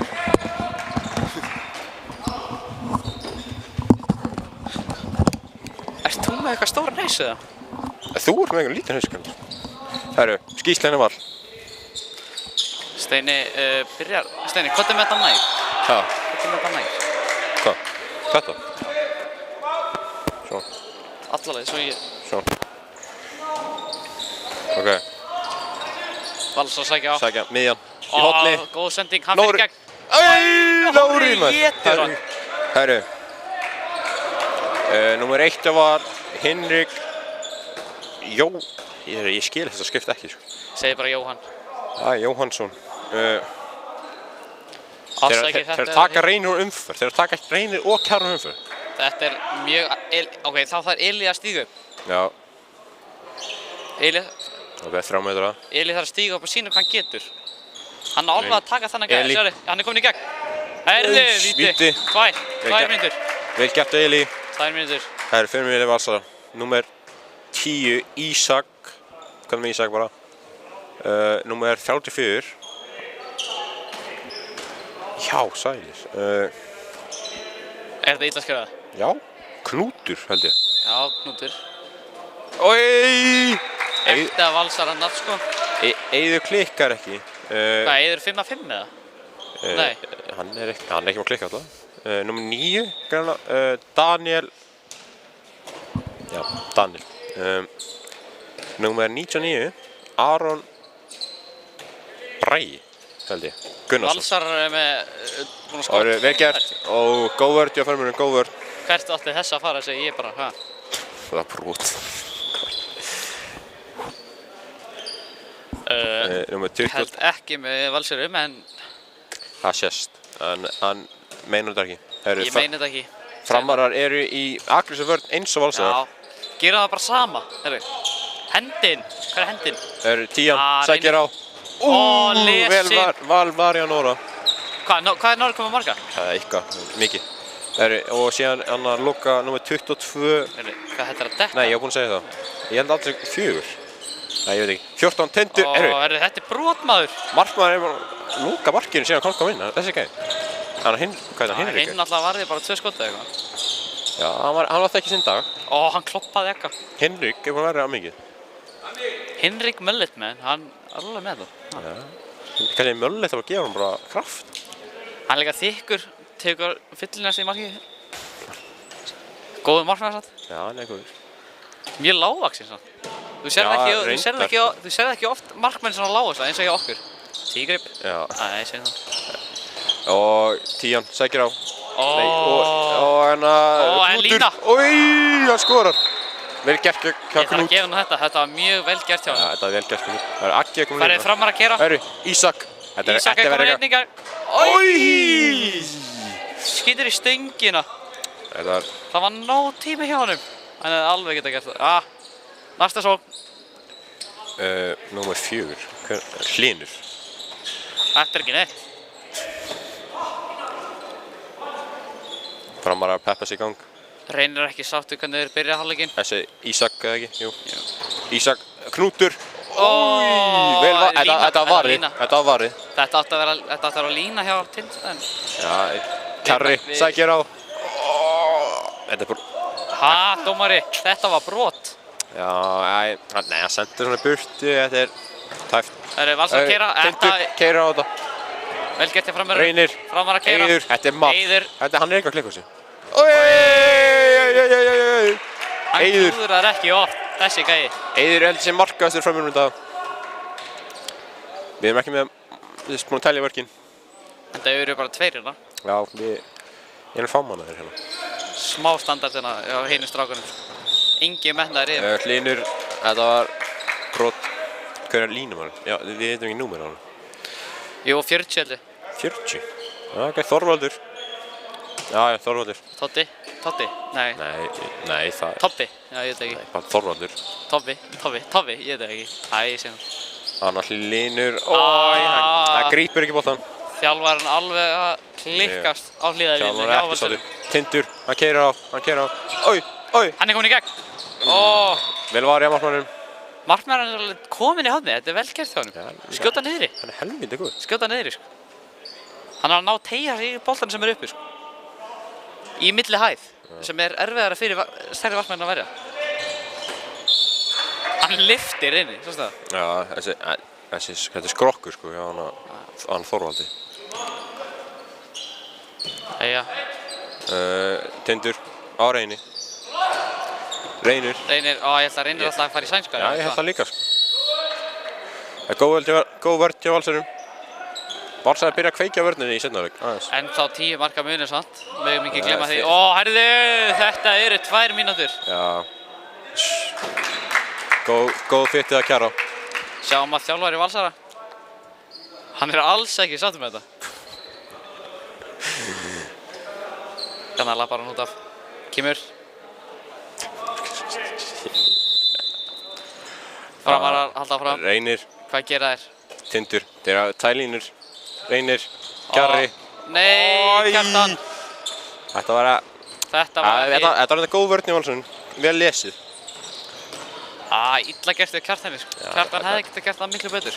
Ert þú með eitthvað stóran haus eða? Þú ert með eitthvað lítinn haus, kannski. Herru, skýrslan er Val. Steini, Steini, hvað er með þetta nær? Hvað? Hvað er með þetta nær? Hvað? Þetta? Svo. Allalega, svo ég... Svo. Ok. Vals að sækja á. Sækja, miðjan. Í hotni. Góð sending, hann fyrir gegn. Nóri, maður. Étur hann. Herru. Númer 1 var Hinrik Ég skil þess að skipta ekki, sko. Segði bara Jóhann. Jóhannsson. Afsækir Þeir taka Reynir úr umferð. Þeir taka Reynir og Kjartan úr umferð. Þetta er mjög... Ok, þá þarf Eli að stíga upp. Já. Eli... Ok, 3 metra. Eli þarf að stíga upp og sína hvað hann getur. Hann á alveg að taka þannig að gæða. Sjári, hann er komin í gegn. Herðu, víti. 2 mínútur. Vel gert Eli. 2 mínútur. Það er 5 mínútur Valsara. Númer 10, Ísak. Hvað með Ísak bara? Númer 34. Já, sælir. Er þetta illa skrifað? Já, Knútur held ég. Já, Knútur. Oi! Eftir að Valsara nafn, sko. Eiður klikkar ekki. Hvað, Eiður 5/5 eða? Nei. Hann er ekki með klikka alltaf. Númer 9, greinlega, Daniel. Já, Daniel. Númer 99, Aron Bragi, held ég. Gunnarsson. Valsar er með... Það eru vel gert og góð vörd hjá förmurinn, góð vörd. Hvert átti þess að fara, segi ég bara, hæ? Það er brot. Númer 20. Held ekki með Valsurum, en... Það sést, en hann meinar þetta ekki. Ég meina þetta ekki. Framarar eru í aggressív vörn eins og Valsar. Já, gera það bara sama. Herru, hendin, hvað er hendin? Tían, sækir á. Lesi. Val Marja Nóra. Hvað er Nóra komið marga? Það er eitthvað, mikið. Og síðan hann að lukka númer 22. Herru, hvað þetta er að dekka? Nei, ég var búinn að segja það. Ég held aldrei 4. Nei, ég veit ekki. 14 tindur. Herru, þetta er brotmaður. Markmaður er bara að lúka markinu síðan hann kom inn. Þessi gæði. Hvað er það, Hinrik? Hinn alltaf varði bara 2 skot eða eitthvað. Já, hann var það ekki sinn dag. Hann kloppaði eitthvað. Hinrik er búinn að vera að mikið. Hinrik Möllit með hann er alveg með það. Kannski Möllit að gefa hann bara kraft. Hann er líka þykkur, tegur fyllinast í markið. Góður markmaður satt. Já, hann er góður. Mjög lágvaxinn satt. Þú sérð ekki oft markmenn svona lágvaxna eins og hjá okkur. Tígrip. Já. Nei, segir það. Og Tían sækir á. Og Lína. Hann skorar. Vel gert hjá Knút. Ég þarf að gefa hann þetta. Þetta var mjög vel gert hjá hann. Já, þetta var vel gert hjá Knút. Það er Aggi að koma líka. Það er Framar að kera. Ísak. Ísak er komin inn í gang. Skýtur í stöngina. Það var nóg tími hjá honum. Hann hefði alveg getað gert það. Næsta sókn. Númer 4. Hlynur. Þetta er ekki neitt. Framar að peppa sig í gang. Reynir ekki sáttu hvernig þeir byrja hálfleikinn. Þessi Ísak eða ekki? Jú. Ísak, Knútur. Þetta var varið. Þetta átti að vera lína hjá Tindstæðin. Já, Kjarri sækir á. Þetta er bara... Dómari, þetta var brot. Já, nei, hann sendur svona burtu. Þetta er tæft. Það er Valsar að keira. Keira á þetta. Vel gert hjá Framar. Reynir. Framar að keira. Eiður. Þetta er mapp. Eiður. Hann er eitthvað að klikka á sig. Hann klúðrar ekki oft, þessi gæi. Eiður heldur sem markaðastur framur um þetta. Við erum ekki með, við erum búin að tælja vörkin. En það eru bara 2 hérna. Já, við Ég er fámannaður hérna. Smá standard hérna á hinu strákunum. Engi metnaður yfir. Hlynur, þetta var brot. Hver er línumar? Já, við veitum ekki númer á hann. Jú, 40 heldur. 40? Já, ok, Þorvaldur. Já, Þorvaldur. Totti? Nei. Nei, það... Tobbi? Já, ég veit ekki. Nei, bara Þorvaldur. Tobbi, ég veit ekki. Æ, ég sé hann. Annar Hlynur. Það grípur ekki boltan. Þjálfarinn alveg að klikkast á hlýðavílinu. Þjálfarinn er ekki sáttur. Tindur, hann keyrir á. Oj! Hann er komin í gegn. Vel var ég að markmannum. Markmaðurinn er alveg komin í hodni. Þetta er vel gert hjá honum. Skjóta niðri. Hann er helmindi góð. Skjóta niðri, sko. Hann er að ná teygja sig í boltann sem er uppi, sko. Í milli hæð, sem er erfiðara fyrir stærri markmenn að verja. Hann lyftir inni, svo það. Já, þetta er skrokkur, sko, hjá hann Þorvaldi. Jæja. Tindur, á Reyni. Reynir, ég held að Reynir alltaf að fara í sænska. Já, ég held það líka, sko. Það er góð vörn hjá Valsurum. Valsar að byrja að kveikja vörninni í seinni hálfleik, aðeins. En þá 10 marka munir, sant? Við höfum ekki glemma því. Herðu, þetta eru 2 mínútur. Já. Góð fyttið að Kjara. Sjáum að þjálfari Valsara. Hann er alls ekki sáttur með þetta. Kannan lappar hann út af. Kimur. Framarar, halda fram. Reynir. Hvað gera þær? Tindur. Þeir eru tælínur. Reynir. Kjarri. Nei, Kjartan. Þetta var þetta góð vörn í Valsarinn. Vel lesið. Illa gert við Kjartani, sko. Kjartan hefði getað gert það miklu betur.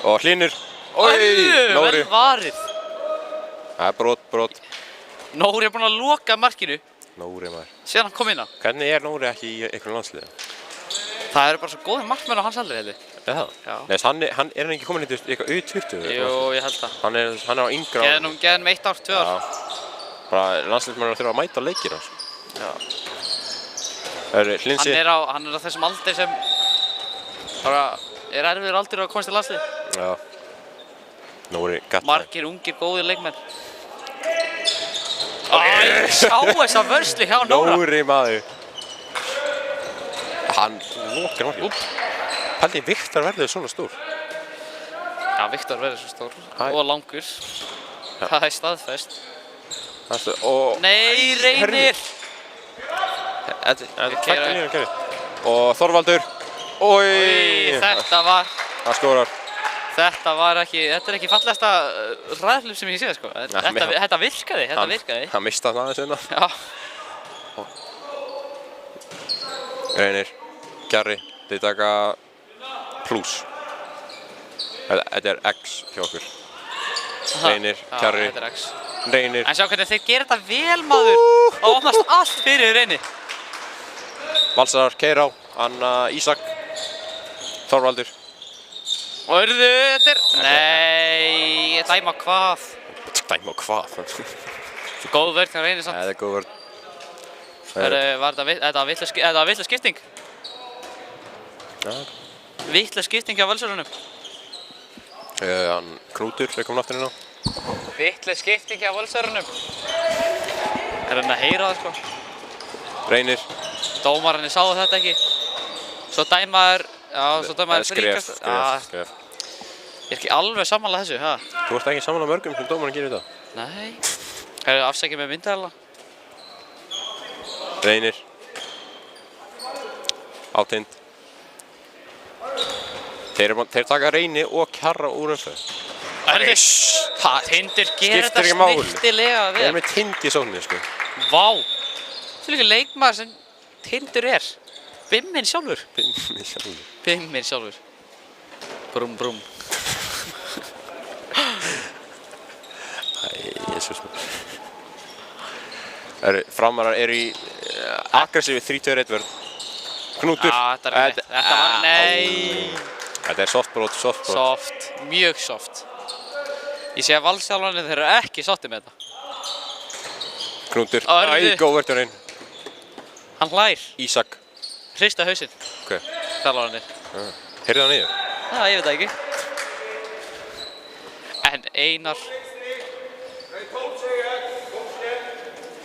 Og Hlynur. Vel varið. Það er brot. Nóri er búinn að loka markinu. Nóri maður. Síðan hann kom inn á. Hvernig er Nóri ekki í einhverjum landsliði? Það eru bara svo góðir markmenn á hans aldri, held ég. Já. Nei, hann er ekki komin í eitthvað U20? Jú, ég held það. Hann er á yngra árum. Geðum 1 ár, 2 ár. Bara landsliðsmenn þurfa að mæta leikir hans. Já. Hlinsi. Hann er á þessum aldri sem bara er erfiður aldur að komast til landslið. Já. Nóri gatt. Margir ungir góðir leikmenn. Sá þessa vörslu hjá Nóra. Nóri maður. Hann lokar margir. Haldi Viktor verður svona stór. Já, Viktor verður svo stór. Og langur. Það er staðfest. Nei, Reynir! Og Þorvaldur. Þetta var... Það skorar. Þetta er ekki fallegasta ræðhlaup sem ég séð, sko. Þetta virkaði. Hann mistaði aðeins unna. Já. Reynir. Kjarri. Þið taka plus. Þetta er X hjá okkur. Reynir. Kjarri. Þetta er X. Reynir. En sjá hvernig þeir gera þetta vel, maður. Og opnast allt fyrir Reyni. Valsarar keyra á. Anna Ísak. Þorvaldur. Og þetta er... Nei, dæma hvað? Dæma hvað? Góð vörn hjá Reyni, samt. Þetta er góð vörn. Þetta var vitlaus skipting. Vitlaus skipting hjá Valsarunum. Knútur er komin aftur inn á. Vitlaus skipting hjá Valsarunum. Er hann að heyra það, sko? Reynir. Dómararnir sáu þetta ekki. Svo dæmaður Skref. Ég er ekki alveg sammála þessu, ha? Þú ert ekki sammála mörgum sem dómarinn gerir þetta? Nei. Það er afsækið með myndaðala. Reynir. Átind. Þeir taka Reyni og Kjarra úr umferð. Tindur gerir þetta snyrtilega vel. Þeir eru með Tind í sókninni, sko. Vá. Það er líka leikmaður sem Tindur er. Bimminn sjálfur. Bimminn sjálfur. Brum. Jésús maður. Framarar eru í aggressífi 3-2-1 vörn. Knútur. Þetta var... Nei. Þetta er softbrot. Soft. Mjög soft. Ég sé að Valsþjálfarnir þeir eru ekki sáttið með þetta. Knútur. Góð vörn hjá Reyn. Hann hlær. Ísak. Hrista hausinn. Ok. Þjálfarnir. Heyrðu það niður? Ég veit það ekki. En Einar.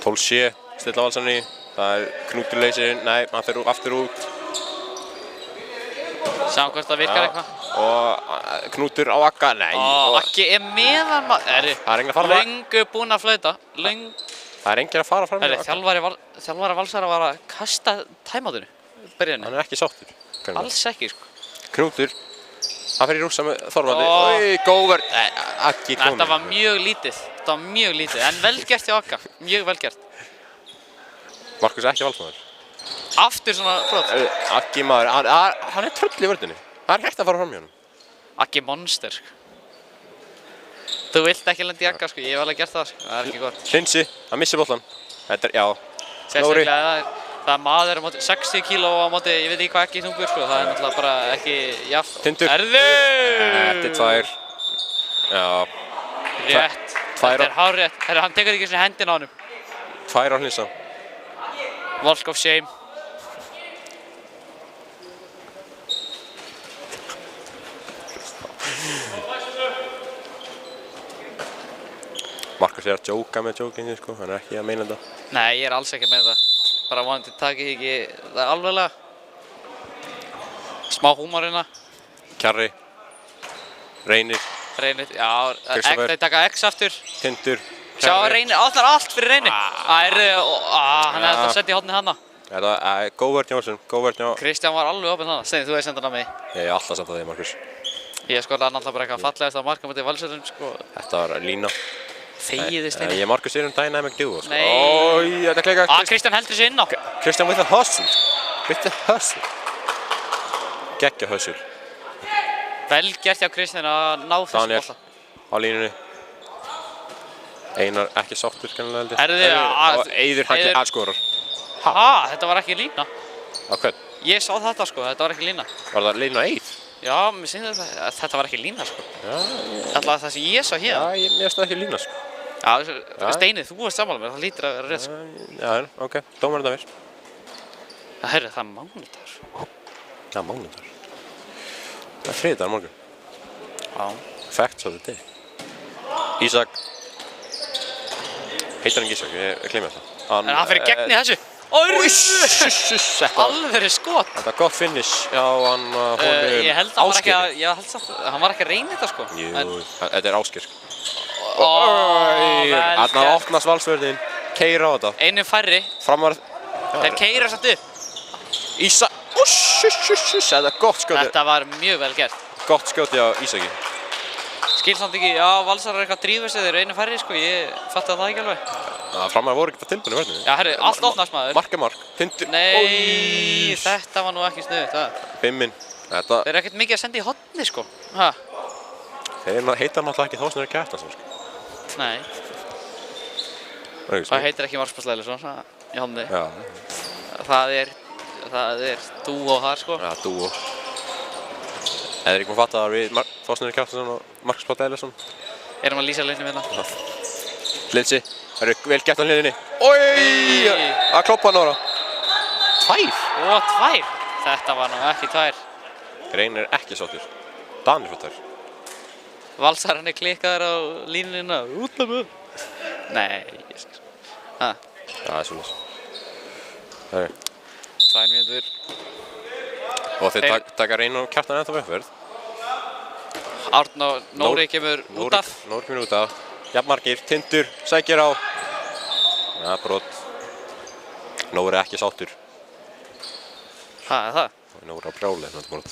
12-7, stilla Valsarinn í. Það Knútur leysir, nei, hann fer aftur út. Sjáum hvort það virkar eitthvað. Og Knútur á Agga, nei. Aggi með hann maður. Það enginn að fara fram. Löngu búinn að flauta. Það enginn að fara fram. Þjálfari Valsara var að kasta tæmátinu. Byrjunni. Hann ekki sáttur. Alls ekki, sko. Knútur, hann fer í rússa með Þorvaldi. Oi, góð vörn. Aggi komið. Þetta var mjög lítið. En vel gert hjá Agga. Mjög vel gert. Markus ekki Valsmaður. Aftur svona brot. Aggi maður, hann tröll í vörðinni. Það hægt að fara fram hjá hann. Aggi monster, sko. Þú vilt ekki lenda í Agga, sko. Ég hef alveg gert það, sko. Það ekki gott. Hlinsi, hann missir bollan. Þetta já. Sérstaklega það er maður á móti 60 kíló á móti, ég veit ekki hvað ekki þungur, sko. Það er náttúrulega bara ekki jafn. Tindur. Þetta er 2. Já. Rétt. Þetta er hárrétt. Hann tekur ekki svona hendina á honum. 2 á Hlinsa. Walk of shame. Markus að djóka með djókinni, sko. Hann ekki að meina þetta. Nei, ég alls ekki að meina þetta. Bara vonandi takk ég ekki það alveglega. Smá húmor hérna. Kjarri. Reynir. Já, þeir taka X aftur. Tindur. Sjá, Reynir, allt fyrir Reynir. Hann hefði þetta sett í hornið hana. Þetta er góð vörn hjá Valsson, góð vörn hjá... Kristján var alveg opinn hana. Steini, þú hefði sendað hana mig. Ég hef alltaf sendað þig, Markus. Ég skoraði náttúrulega bara eitthvað fallegasta mark á móti Valsarinn, sko. Þetta var lína. Þegiðu, Steini. Ég Markus dynamic duo, sko. Nei. Þetta klikkar. Kristján heldur sig inn á. Kristján with the hustle. With the hustle. Geggja hustle. Vel gert hjá Kristján að ná þessu bolla. Daniel á línunni. Einar ekki sáttur, kannilega heldur. Eiður hann skorar. Þetta var ekki lína. Á hvern? Ég sá þetta, sko. Þetta var ekki lína. Var það lína Eið? Já, mér finnst þetta var ekki lína, sko. Alltaf það sem ég sá hér. Já, mér finnst það ekki lína, sko. Já, Steini, þú varst sammála mér. Það lítur að vera rétt, sko. Já, ok. Dómarinn það fyrst. Það er mánudagur. Já, mánudagur. Það er þriðjudagur morgun. Já. Facts of the day. Ísak. Heitir hann Ísak? Ég gleymi það. En hann fyrir gegn í þessu. Alveg skot. Þetta er gott finish já, hann ég held að hann var ekki að reyna þetta, sko. Jú, þetta er Ásgeir. Vel Þarna opnast Valsvörðin, keyra á þetta. Einum færri. Framar. Þeir keyra samt upp. Ísak. Þetta er gott skjóti. Þetta var mjög vel gert. Gott skjóti á Ísaki. Skil samt ekki, já, Valsar er eitthvað drífust þeir eru einu færri, sko. Ég fatti það ekki alveg. Framar voru ekki það tilbúinu í vörðinni. Já, herri, allt opnast maður. Mark er mark. Tindur. Nei, þetta var nú ekki snuðugt, það. 5. Þetta... Þeir eru ekkert mikið að senda í horni, sko. Þeir heita náttúrulega ekki þá sem þeir eru kæftast, sko. Nei. Það heitir ekki markspássleilu, svona, í horni. Já. Það er dúó þar, sko. Já, dúó. Eða er ekki að fatta að við Þórsnir Kjartansson og Markus Páll Eðlisson. Erum að lýsa leiknum hérna. Linsi, það eru vel gert á hliðinni. Oi! Að kloppa hann ára. 2! 2! Þetta var nú ekki 2. Reynir ekki sáttur. Danir sáttur. Valsarinn er klikkaður á línuna. Útlamu. Nei, ég skil. Já, það er svolítið. 2 mínútur. Og þeir taka Reynir og Kjartan ennþá uppverð. Árn og Nóri kemur út af. Nóri kemur út af. Jafnmargir, Tindur, sækir á. Já, brot. Nóri ekki sáttur. Hvað er það? Nóri á brjáli, þetta brot.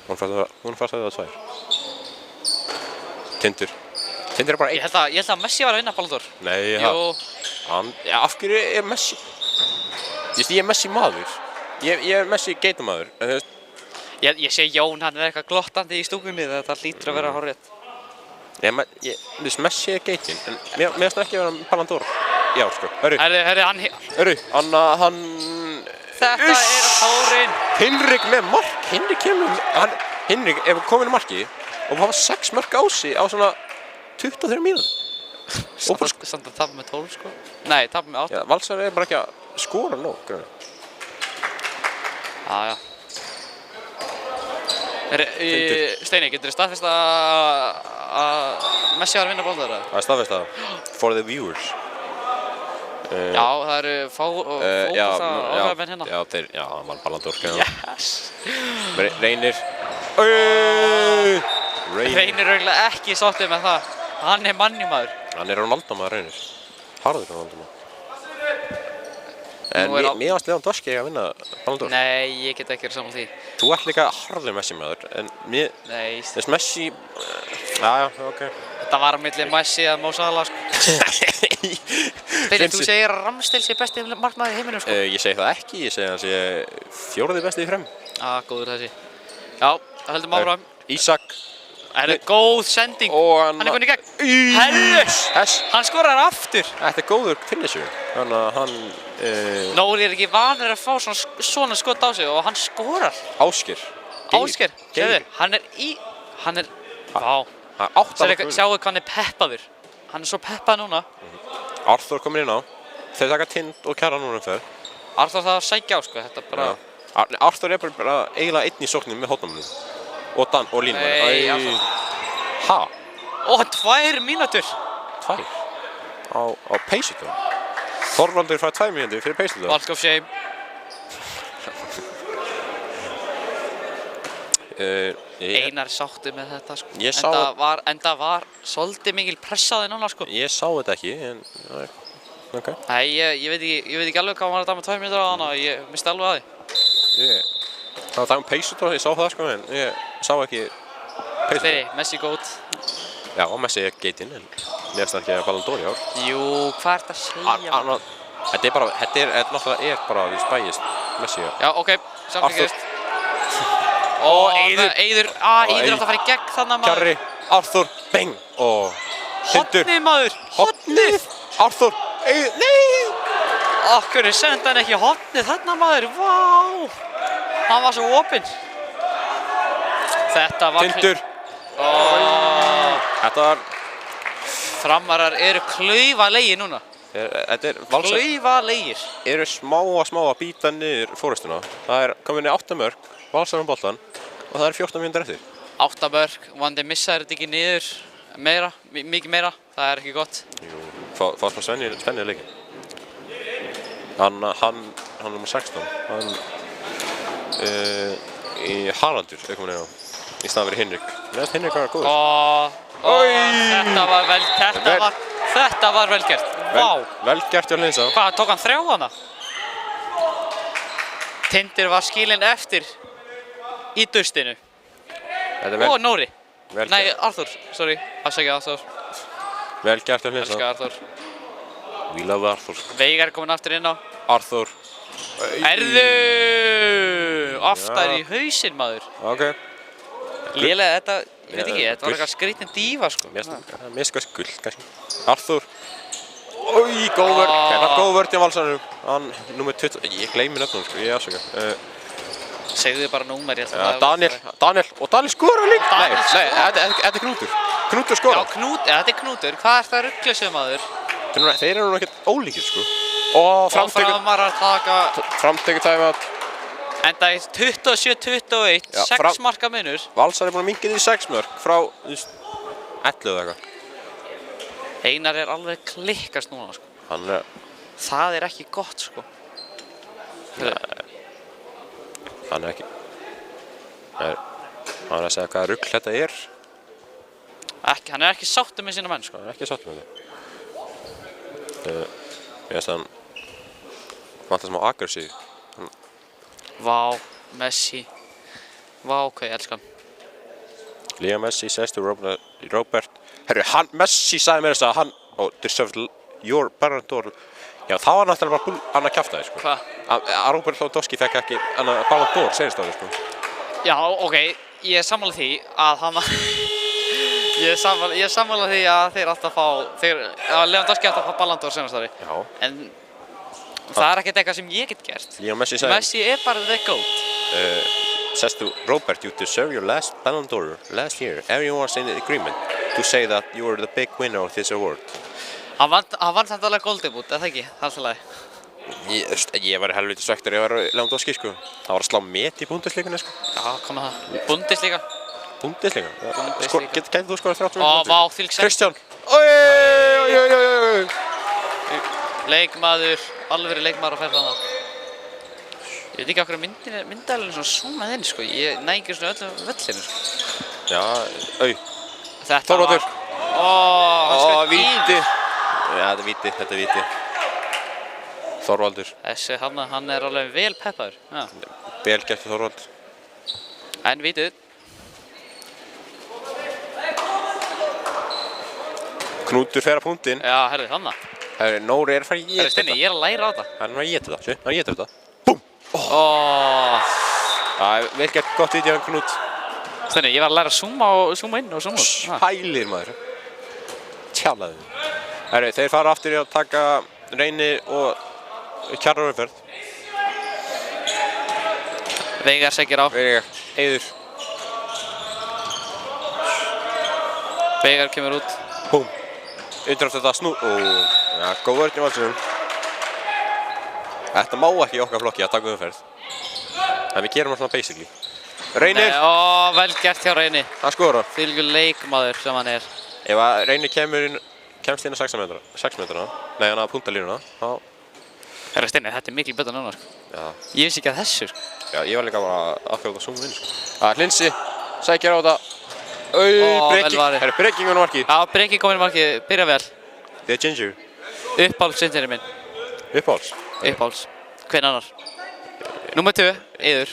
Hún fannst að það var 2. Tindur. Tindur er bara 1. Ég held að Messi var að vinna Baldur. Nei, Jú. Já, af hverju er Messi? Ég er Messi maður. Ég er Messi geitummaður. Ég sé Jón, hann er eitthvað glottandi í stúkunni. Þetta hlýtur að vera hárrétt. Messi er geitinn, en mér finnst það ekki að vera Ballon d'Or. Já, sko. Hörru, hann... Þetta er Þórinn. Hinrik með mark. Hinrik er komin í marki og hafa 6 mörk á sig á svona 23 mínútur. Samt að tapa með 12, sko. Nei, tapa með 8. Já, Valsar er bara ekki að skora nóg, grunna. Já. Steini, getur þið staðfest að Messi var að vinna Ballon d'Or? Það er staðfest það. For the viewers. Já, það eru fótbolta áhrifamenn hérna. Já, hann vann Ballon d'Or. Yes! Reynir. Reynir auðvitað ekki sáttið með það. Hann er mannjumaður. Hann er Ronaldo maður, Reynir. Harður Ronaldo maður. En mér varst Lewandowski að vinna Ballon d'Or. Nei, ég get ekki verið saman því. Þú ert líka harður Messi maður, en mér... Nei. Þess Messi... Já, ok. Þetta var milli Messi að Mo Salah, sko. Steini, þú segir að Ramsdale sé besti markmaður í heiminum, sko. Ég segi það ekki, ég segi að hann sé 4. besti í frem. Góður þessi. Já, það höldum áfram. Ísak. Það er góð sending. Hann er komin í gegn. Herðu! Hann skorar aftur. Þetta er góður finisher. Þannig að hann... Nóri er ekki vanur að fá svona skot á sig og hann skorar. Ásgeir. Sérðu, hann er... Vá. Sjáu hvað hann er peppaður. Hann er svo peppað núna. Arthur komir inn á. Þeir taka Tind og Kjara núna umferð. Arthur það að sækja á, sko. Þetta bara... Arthur er bara eiginlega einn í sóknum með hóttamönnum. Og Línu. Nei, Arthur. Ha? 2 mínútur. 2? Á peysutum? Þorvaldur fær 2 mínútur fyrir peysutum? Walk of shame. Einar sáttu með þetta, sko. En það var svolítið mikil pressaði núna, sko. Ég sá þetta ekki, en... Okay. Nei, ég veit ekki alveg hvað var þetta með 2 mínútur á hana, ég misti alveg að því. Það var peysutum, ég sá það, sko, en ég sá ekki peysutum. Þeirri, Messi góð. Já, og Messi er geitinn, en mér finnst það ekki að Ballon d'Or í ár. Jú, hvað ert að segja? Þetta er náttúrulega bara því spæjist Messi. Já, ok, samfélgist. Eiður átt að fara í gegn þannig maður. Kjarri, Arthur, beng og Hotnið maður, hotnið. Arthur, Eiður, nei. Okkur senda hann ekki hotnið þannig maður, vá. Hann var svo opinn. Þetta var... Tindur. Þetta var... Framarar eru klaufalegir núna. Þetta er valsar... Klaufalegir. Eru smá að býta niður fórustuna. Það er komin í 8 mörk, valsar boltan og það er 14 mínútur eftir. 8 mörk, vandi missaði þetta ekki niður meira, mikið meira. Það er ekki gott. Jú, fást maður spennið leikinn. Hann nummer 16. Hann... í Haraldur komin inn á. Í staðan fyrir Hinrik. Hinrik var góður. Þetta var vel gert. Vá. Vel gert hjá Linsa. Hvað, tók hann 3 hana? Tindur var skilinn eftir í dustinu. Nóri. Nei, Arthur. Sorry. Afsækja Arthur. Vel gert hjá Linsa. Elskar Arthur. We love Arthur. Veigar er komin aftur inn á. Arthur. Erðu! Aftar í hausinn, maður. Ok. Lélega, þetta, ég veit ekki, þetta var eitthvað skrýtin dífa, sko. Mér sko gull, kannski. Arthur. Góð vörn. Það er góð vörn hjá valsanum. Hann, nummer 20, ég gleymi nöfnum, sko, ég afsaka. Segðu þið bara númer, ég ætla að... Daniel skorar líka! Nei, þetta er Knútur. Knútur skorar. Já, þetta er Knútur. Hvað er það rugglisum, maður? Þeir eru nú ekkert ólíkir, sko. Og framarar taka... Framtekið tæmat. En það er 27-21, 6 marka munur. Valsar er búin að minnka því 6 mörk frá 11 eða eitthvað. Einar er alveg klikkast núna, sko. Það er ekki gott, sko. Hann er ekki... Hann er að segja hvaða rugl þetta er. Hann er ekki sáttur með sína menn, sko. Hann er ekki sáttur með það. Ég veist að hann... vantar smá aggressív. Vá, Messi. Vá, hvað ég elska hann. Leo Messi says to Robert. Herru, Messi sagði mér þess að hann deserved your Ballon d'Or. Já, það var náttúrulega bara hann að kjafta þig, sko. Hvað? Að Robert Lewandowski fekk ekki Ballon d'Or senast árið, sko. Já, ok, ég er sammála því að hann... Ég er sammála því að þeir átt að fá... að Lewandowski átt að fá Ballon d'Or senast árið. Já. En... það er ekkert eitthvað sem ég get gert. Messi er bara the GOAT. Says to Robert, you deserve your last Ballon d'Or last year. Everyone was in agreement to say that you were the big winner of this award. Hann vann samt alveg Golden Boot, eða ekki? Það er alltaf lagi. Ég var helviti svektur ef ég var Lewandowski, sko. Það var að slá met í Bundesliga, sko. Já, kom með það. Bundesliga? Gæti þú skorað 30 mínútur? Vá, þvílík sending. Kristján. Leikmaður, alveg leikmaður á ferð þarna. Ég veit ekki okkur myndalinn svona þinn sko. Ég næ ekki svona öllum völlinu sko. Já, Þetta Þorvaldur. var... víti. Já, þetta er víti. Þorvaldur. Þessi hann er alveg vel peppaður. Já. Vel gert Þorvald. En vítið. Knútur fer að punktinn. Já, herðu, hanna. Nóri er að fara að Herðu, éta Stenni, þetta. ég er að læra á þetta. Hann er að éta þetta, sjö. Hann er að éta þetta. Búm! Það er vel gert gott vídeo um Knút. Stenni, ég var að læra að zooma inn og zooma út. Pælir maður. Tjálaðu. Herru, þeir fara aftur í að taka Reyni og Kjarrarumferð. Veigar segir á. Veigar, Eiður. Veigar kemur út. Búm. Undraft þetta snú. Já, góð vörn í valsinum. Þetta má ekki í okkar flokki að taka umferð. En við gerum það svona basically. Reynir. Vel gert hjá Reyni. Hann skorar. Þvílíkur leikmaður sem hann er. Ef að Reynir kemst inn á 6 metrana, nei hann að puntalínuna, þá... Herra Stenni, þetta er miklu betur núna sko. Já. Ég vissi ekki að þessu sko. Já, ég var líka bara að fjóða að zooma inn sko. Hlinsi, sækjar á þetta. Breki. Herru, Brekingun markið. Já, Breki kominn í markið, byrja vel. The Ginger. Uppáhaldssyndinni minn. Uppáhalds? Uppáhalds. Hvern annar? Númer 2, Eiður.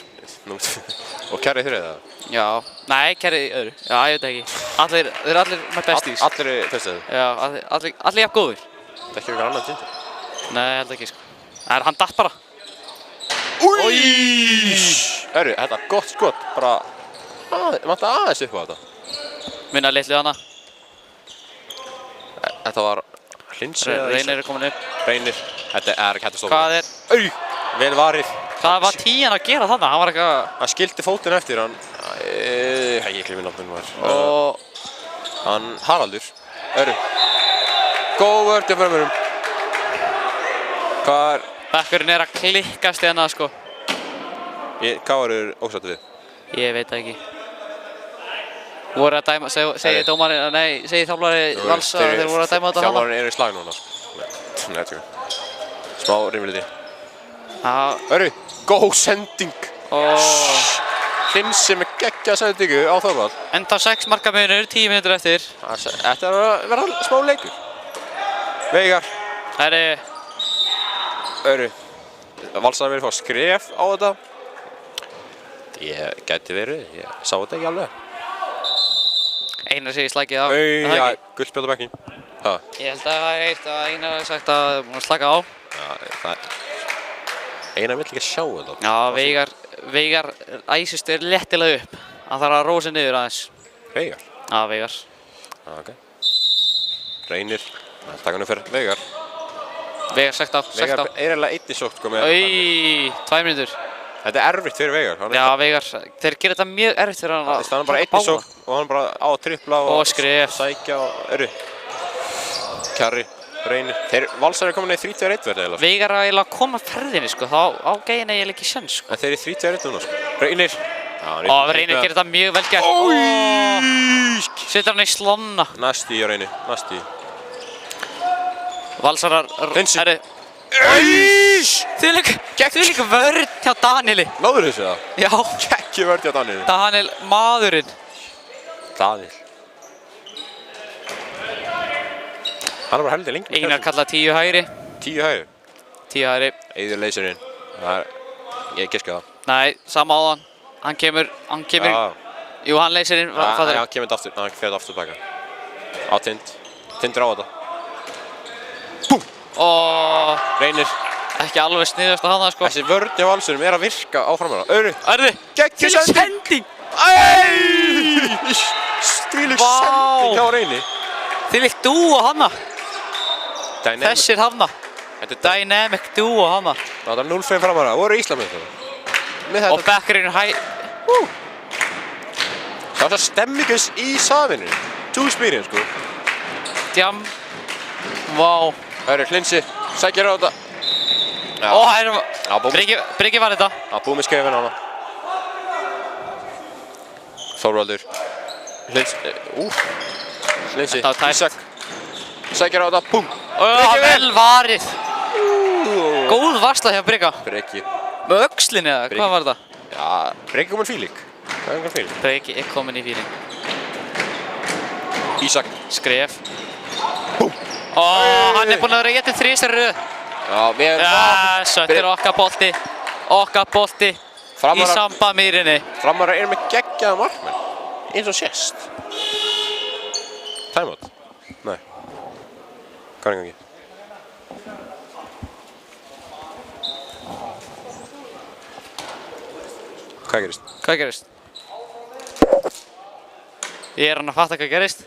Og Kjarri þurrið það? Já, nei, Kjarri öðru. Já, ég veit ekki. Þeir eru allir með besties. Allir er fyrstuðu? Já, allir jafn góður. Það er ekki einhver annan Ginger? Nei, ég held ekki sko. Hann datt bara. Új! Herru, þetta er gott skot. Bara, vantar aðeins upp á þetta. Minna litlu hana. Þetta var Hlinsi eða Reynir er komin upp. Reynir. Þetta er ekki hægt að stoppa. Hvað er? Vel varið. Hvað var tíjan að gera þarna? Hann var eitthvað... Hann skildi fótinn eftir hann. Ég glemir nafninu var. Hann Haraldur. Góð vörn hjá frömmurum. Hvað er... Bekkurinn er að klikkast í hana sko. Hvað var þér ósattu við? Ég veit það ekki. Voru að dæma, segi dómarinn, nei, segi þjálfari Vals að þeir voru að dæma þetta hana. Þjálfarinn er í slag núna. Nei, tjók. Smá rimliti. Góð sending. Hlinsi með geggja sendingu á Þorvald. Enda 6 marka munur, 10 mínútur eftir. Þetta er að vera smá leikur. Veigar. Valsar verið að fá skref á þetta. Ég gæti verið, ég sá þetta ekki alveg. Einar sé í slagið á. Já, gullspjald á bekkinn. Ég held að það er eitt að Einar hafi sagt að slaka á. Já, það er... Einar vill ekki sjá þetta. Já, Veigar æsist er léttilega upp. Hann þarf að róa sig niður aðeins. Veigar? Já, Veigar. Ok. Reynir. Takk hann fyrir Veigar. Veigar sagt á. Veigar er eiginlega einnig sótt sko með... 2 mínútur. Þetta er erfitt fyrir Veigar. Já, Veigar, þeir gera þetta mjög erfitt fyrir hann að... Hann er bara einnig sótt og hann bara á að tripla og skrif. Sækja og... Kjarri, Reynir. Valsar er komin í 3-2-1 verði eiginlega. Veigar að eiginlega koma ferðinni sko, þá á gæin eiginlega ekki sjens sko. En þeir eru 3-2-1 núna sko. Reynir. Reynir gerir þetta mjög vel gert. Setur hann í slonna. Næsti í Reynir, næsti. Valsarar... Hlinsi. Þvílík vörn hjá Danieli. Náður þessu það? Já. Geggju vörn hjá Danieli. Daniel, maðurinn. Daniel. Hann er bara heldur lengi. Einar kalla 10 hægri. 10 hægri? 10 hægri. Eiður leysurinn. Ég giska það. Nei, sama á hann. Hann kemur... Jú, hann leysurinn. Hann kemur aftur, hann fer aftur baka. Á Tind. Tindur á þetta. Búm! Reynir. Ekki alveg sniðast að hana sko. Þessi vörn hjá Valsurum er að virka á framara. Geggju sending! Stílug sending hjá Reyni. Þið vilt dúa hana. Þessir hana. Dynamic dúa hana. Það er 0-5 framara. Voru Ísland með það. Og bekkurinn Það var það stemmingus í safinu. Two experience sko. Djam. Vá. Hlinsi. Sækir á þetta. Breki var þetta. Búið með skrifin á hana. Þorvaldur. Hlinsi. Ísak. Sækir á þetta. Búm. Vel varið. Góð varsla hjá Breka. Breki. Með öxlinni eða, hvað var þetta? Já, Breki komin fíling. Það er einhvern fíling. Breki er komin í fíling. Ísak. Skref. Búm! Ó, hann er búinn að vera getið þrísar röð. Já, við Já, þetta er okkar bolti. Okkar bolti í Sambamýrinni. Framarar er með geggjaða markmenn. Eins og sést. Timeout. Nei. Hvað er í gangi? Hvað gerist? Hvað gerist? Ég er hann að fatta hvað gerist.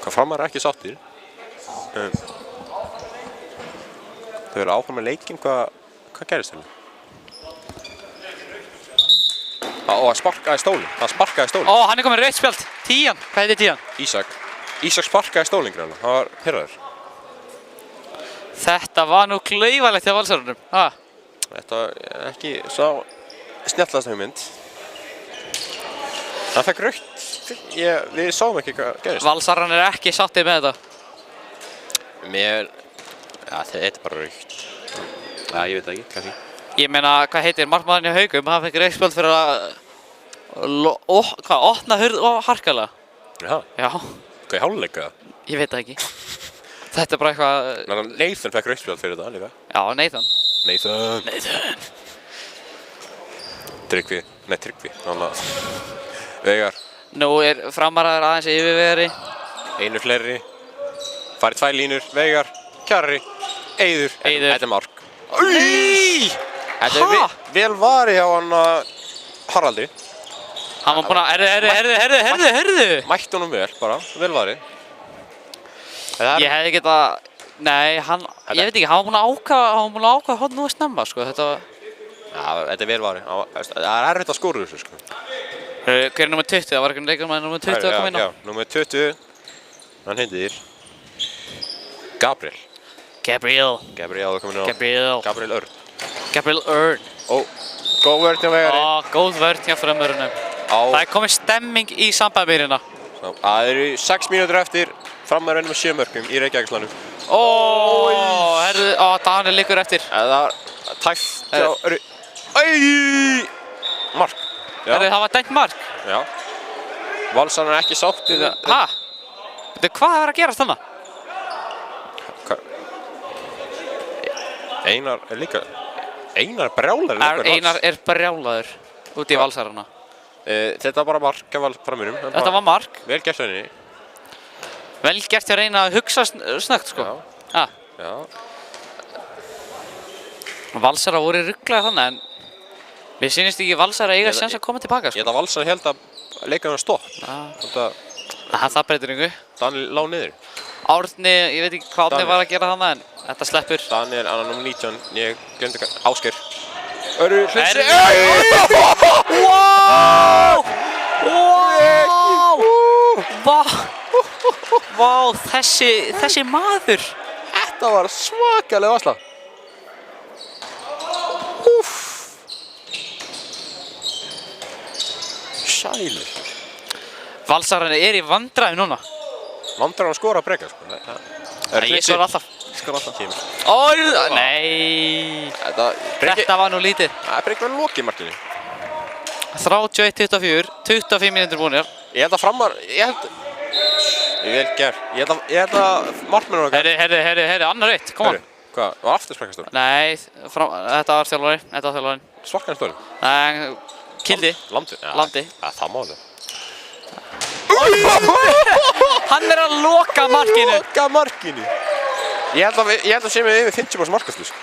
Hvað Framarar ekki sáttir. Þau eru áfram með leikinn. Hvað gerist hérna? Ó, það sparkaði stólinn. Það sparkaði stólinn. Ó, hann er komin rautt spjald. Tían. Hvað heitir tían? Ísak. Ísak sparkaði stólinn grann. Það var pirraður. Þetta var nú klaufalegt hjá Valsarunum. Þetta er ekki svo snjallast hugmynd. Það fekk rautt. Við sáum ekki hvað gerist. Valsaran er ekki sáttið með þetta. Já, þetta er bara rautt. Já, ég veit það ekki, kannski. Ég meina, hvað heitir markmaðurinn hjá Haugum? Hann fekk rautt spjald fyrir að opna hurð og harkalega. Já. Já. Hvað í hálfleik eða? Ég veit það ekki. Þetta er bara eitthvað... Nathan fekk rautt spjald fyrir þetta líka. Já, Nathan. Nathan. Tryggvi. Nei, Tryggvi. Veigar. Nú er Framarar aðeins yfirvegari. Einu fleiri. Farið 2 línur. Veigar. Kjarri. Eiður. Þetta er mark. Nei! Þetta er vel varið hjá hann Haraldi. Hann var búinn að... Herðu! Mætti honum vel, bara. Vel varið. Ég hefði getað... Nei, ég veit ekki, hann var búinn að ákvaða hótt nú að snemma, sko. Þetta var... Já, þetta er vel varið. Það er erfitt að skora þessu, sko. Hver er nummer 20? Það var eitthvað leikar með nummer 20 að koma inn á. Já, nummer 20. Hann heitir Gabriel. Gabriel kominn á. Gabriel Örn. Ó, góð vörn hjá Vegari. Góð vörn hjá Framörunum. Það er komið stemming í Sambamýrina. Það eru 6 mínútur eftir. Framar með 7 mörkum í Reykjavíkslanum. Herðu, Daniel liggur eftir. Það var tæft hjá Örn. Mark. Herðu, það var dæmt mark. Já. Valsarinn er ekki sáttið. Hvað er að gerast þarna? Einar er líka... Einar brjálaður líka. Einar er brjálaður út í Valsarana. Þetta var bara mark af Framurum. Þetta var mark. Vel gert henni. Vel gert að reyna að hugsa snöggt, sko. Já. Valsara voru rugglaðir þannig, en mér sýnist ekki Valsara eiga sjans að koma tilbaka, sko. Ég held að Valsara held að leikurinn var stopp. Það breytir yngu. Daniel lá niður. Árni, ég veit ekki hvað Árni var að gera þannig, en þetta sleppur. Daniel, hann er nummer 19, ég glemdi hvað, Ásgeir. Örru, hlusti. Vá, þessi maður. Þetta var svakalega varsla. Sælir. Valsarinn er í vandræðum núna. Vandræðum að skora Breka, sko. Ég skor alltaf. Nei. Þetta var nú lítið. Breka var lokið markinu. 31-24, 25 mínútur búnir. Ég held að Framar, vel gert. Ég held að markmennur okkar. Herri, annar eitt, kom on. Hvað, var aftur sparkastólinn? Nei, þetta var þjálfarinn. Sparkastólinn? Nei, Kildi. Landi. Það má það. Hann er að loka markinu. Ég held að sé mig yfir 50% markastlust.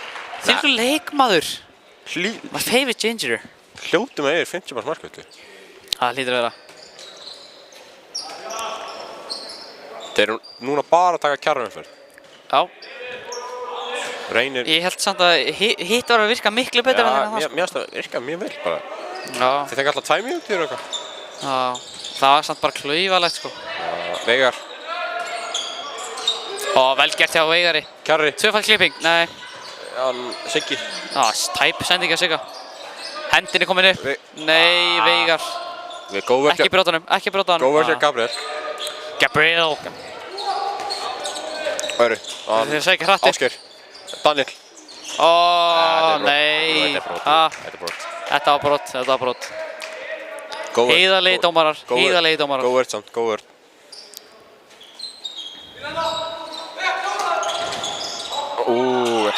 Þvílíkur leikmaður. My favorite ginger. Hljótum að yfir 50% markastlust. Það hlýtur að vera. Þeir eru núna bara að taka kjarraumferð. Já. Reynir... Ég held samt að hitt var að virka miklu betur en það. Já, mér finnst það virka mjög vel bara. Já. Þeir fengi alltaf 2 mínútur og eitthvað. Já. Það var samt bara klaufalegt, sko. Veigar. Vel gert hjá Veigari. Kjarri. 2-fæll klipping. Nei. Siggi. Tæp sending að Sigga. Hendin er komin upp. Nei, Veigar. Ekki brjóta honum. Góð vörð hjá Gabriel. Gabriel. Öru. Þeir sækja hratti. Ásgeir. Daniel. Ó, nei. Þetta er brot. Þetta var brot, þetta var brot. Góður. Heiðarlegir dómarar, heiðarlegir dómarar. Góð vörð samt, góð vörð.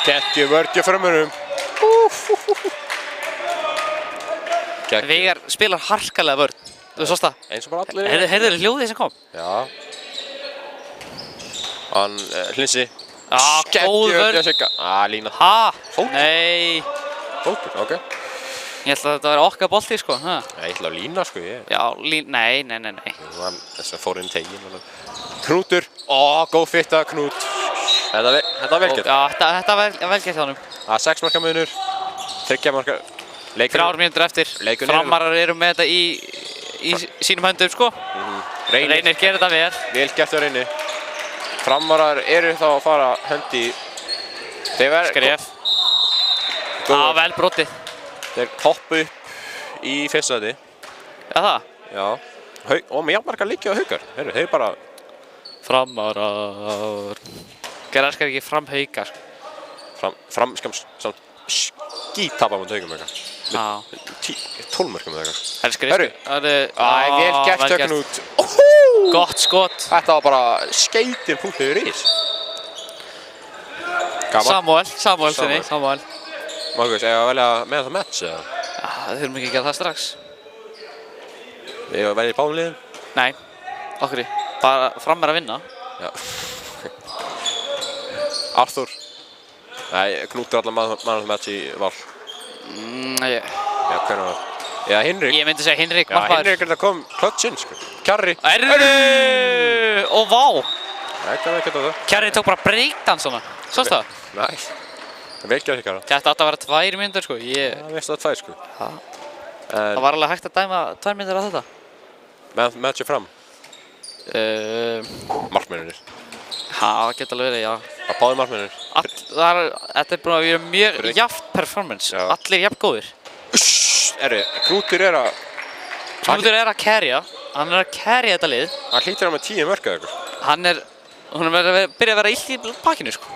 Geggjuð vörð hjá frömmunum. Veigar spilar harkalega vörn. Þú sást það? Eins og bara allir. Heyrðu hljóðið sem kom? Já. Hann, Hlinsi. Góð vörn. Lína. Ha? Fótur. Nei. Fótur, ok. Ég held að þetta væri okkar bolti, sko. Nei, ég ætla að lína, sko, ég. Já, nei. Þess að fór inn teginn. Knútur. Góð fitta, Knút. Þetta var velgert. Já, þetta var velgert hjá honum. 6 marka munur. 3 marka. 3 mínútur eftir. Framarar eru með þetta í sínum höndum, sko. Reynir gerir þetta vel. Vel gert á Reyni. Framarar eru þá að fara hönd í... Skref. Vel brotið. Þeir hoppu upp í fyrsta sæti. Já, það? Já. Og með jafnmarga líki á Haukar. Þeir bara... Framarar. Gerðarskar ekki fram Haukar. Fram samt skítapa með Haukum eitthvað. Já. 12 mörgum eða eitthvað. Skref. Vel gert hjá Knút. Gott skot. Þetta var bara skeitin punktur í rís. Samuel. Markus, ég að velja með það match eða? Já, við þurfum ekki að gera það strax. Ég að velja í báðum liðum? Nei, okkur í. Bara fram að vinna. Já. Arthur. Nei, Knút er allar maður match í Val. Já, hvernig var það? Já, Hinrik. Ég myndi segja Hinrik Já, markmaður. Hinrik er þetta kom klöts inn, sko. Kjarri. Og vá! Nei, það var ekkert á það. Kjarri tók bara breakdance svona. Sástu það? Nei. Það vel gert ekki. Þetta átti að vera 2 mínútur, sko. Það veist það 2, sko. Það var alveg hægt að dæma 2 mínútur á þetta. Matchið fram. Markmennir. Það geta alveg verið, já. Það báði markmennir. Þetta er búin að vera mjög jafnt performance. Já. Allir jafn góðir. Knútur er að carrya. Hann er að carrya þetta lið. Hann hlýtur með 10 mörk eða eitthvað. Hún er að byrja að vera illt í bakinu, sko.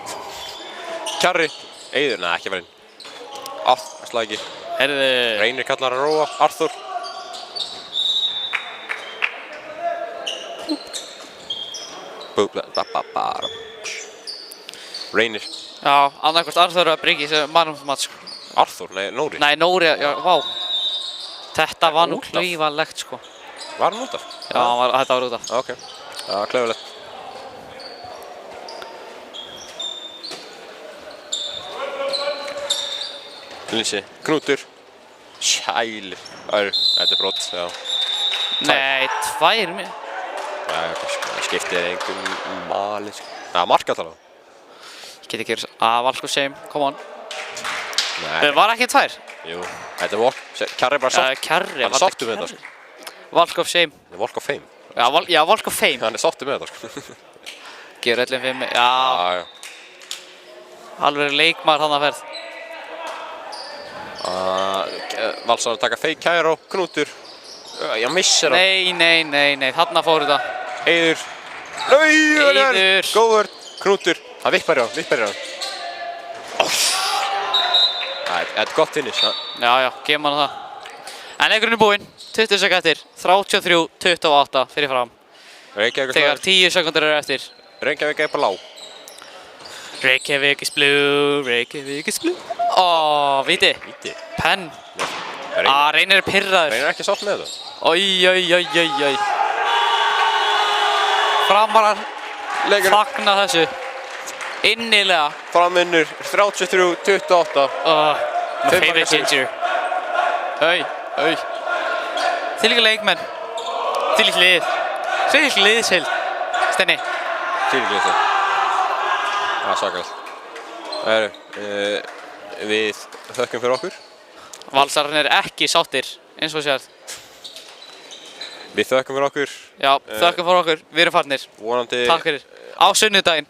Kjarri. Eiður, neða, ekki verið. Slag ekki. Reynir kallar að róa. Arthur. Reynir. Já, annarkvæmt Arthur að bringi þessu man of the match, sko. Arthur? Nei, Nóri. Nei, Nóri, já, vá. Þetta var nú klauvalegt, sko. Var hann út af? Já, þetta var út af. Ok. Já, klaufalegt. Linsi. Knútur. Sælir. Þetta er brot, já. Nei, 2 mínútur. Það skiptir einhvern mali, sko. Já, marka allavega. Ég get ekki verið Valskov Seim, come on. Nei. Var ekki 2? Jú, þetta er Walk. Kjarri er bara sátt. Kjarri. Hann er sáttur með þetta, sko. Valskov Seim. Það er Walk of Fame. Já, Valskov Fame. Hann er sáttur með þetta, sko. Gefur öllum 5. Já. Alveg leikmaður hann að ferð. Valsar að taka fake Kæró. Knútur. Ég missir það. Nei. Þarna fór þetta. Eiður. Eiður. Góður. Knútur. Hann vippar í hann. Þetta er gott finish. Já, gefum hann það. En leikurinn er búinn. 20 sekúndur eftir. 33-28 fyrir fram. Þegar 10 sekúndur eru eftir. Reykjavík er bara lág. Reykjavík is blue. Víti. Penn. Reynir er pirraður. Reynir er ekki sátt með það. Oj. Framarar fagna þessu. Innilega. Framvinnur 33-28. My favorite ginger. Þvílíkir leikmenn. Þvílíkt lið. Þvílíkt liðsheild. Stenni. Þvílíkt liðsheild. Það er svakalegt. Við þökkum fyrir okkur. Valsararnir er ekki sáttir, eins og sér. Við þökkum fyrir okkur. Já, þökkum fyrir okkur. Við erum farnir. Vonandi... Takk fyrir. Á sunnudaginn.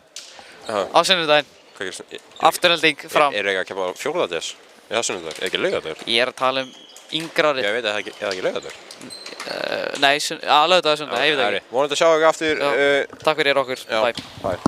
Afturhelding fram. Er ekki að keppa á 4. des? Er það sunnudagur? Er ekki laugardagur? Ég er að tala yngra árið. Ég veit að það er ekki laugardagur. Nei, laugardagur sunnudag, ég veit ekki. Vonandi að sjá ekki aftur. Takk fyrir okkur. Bye.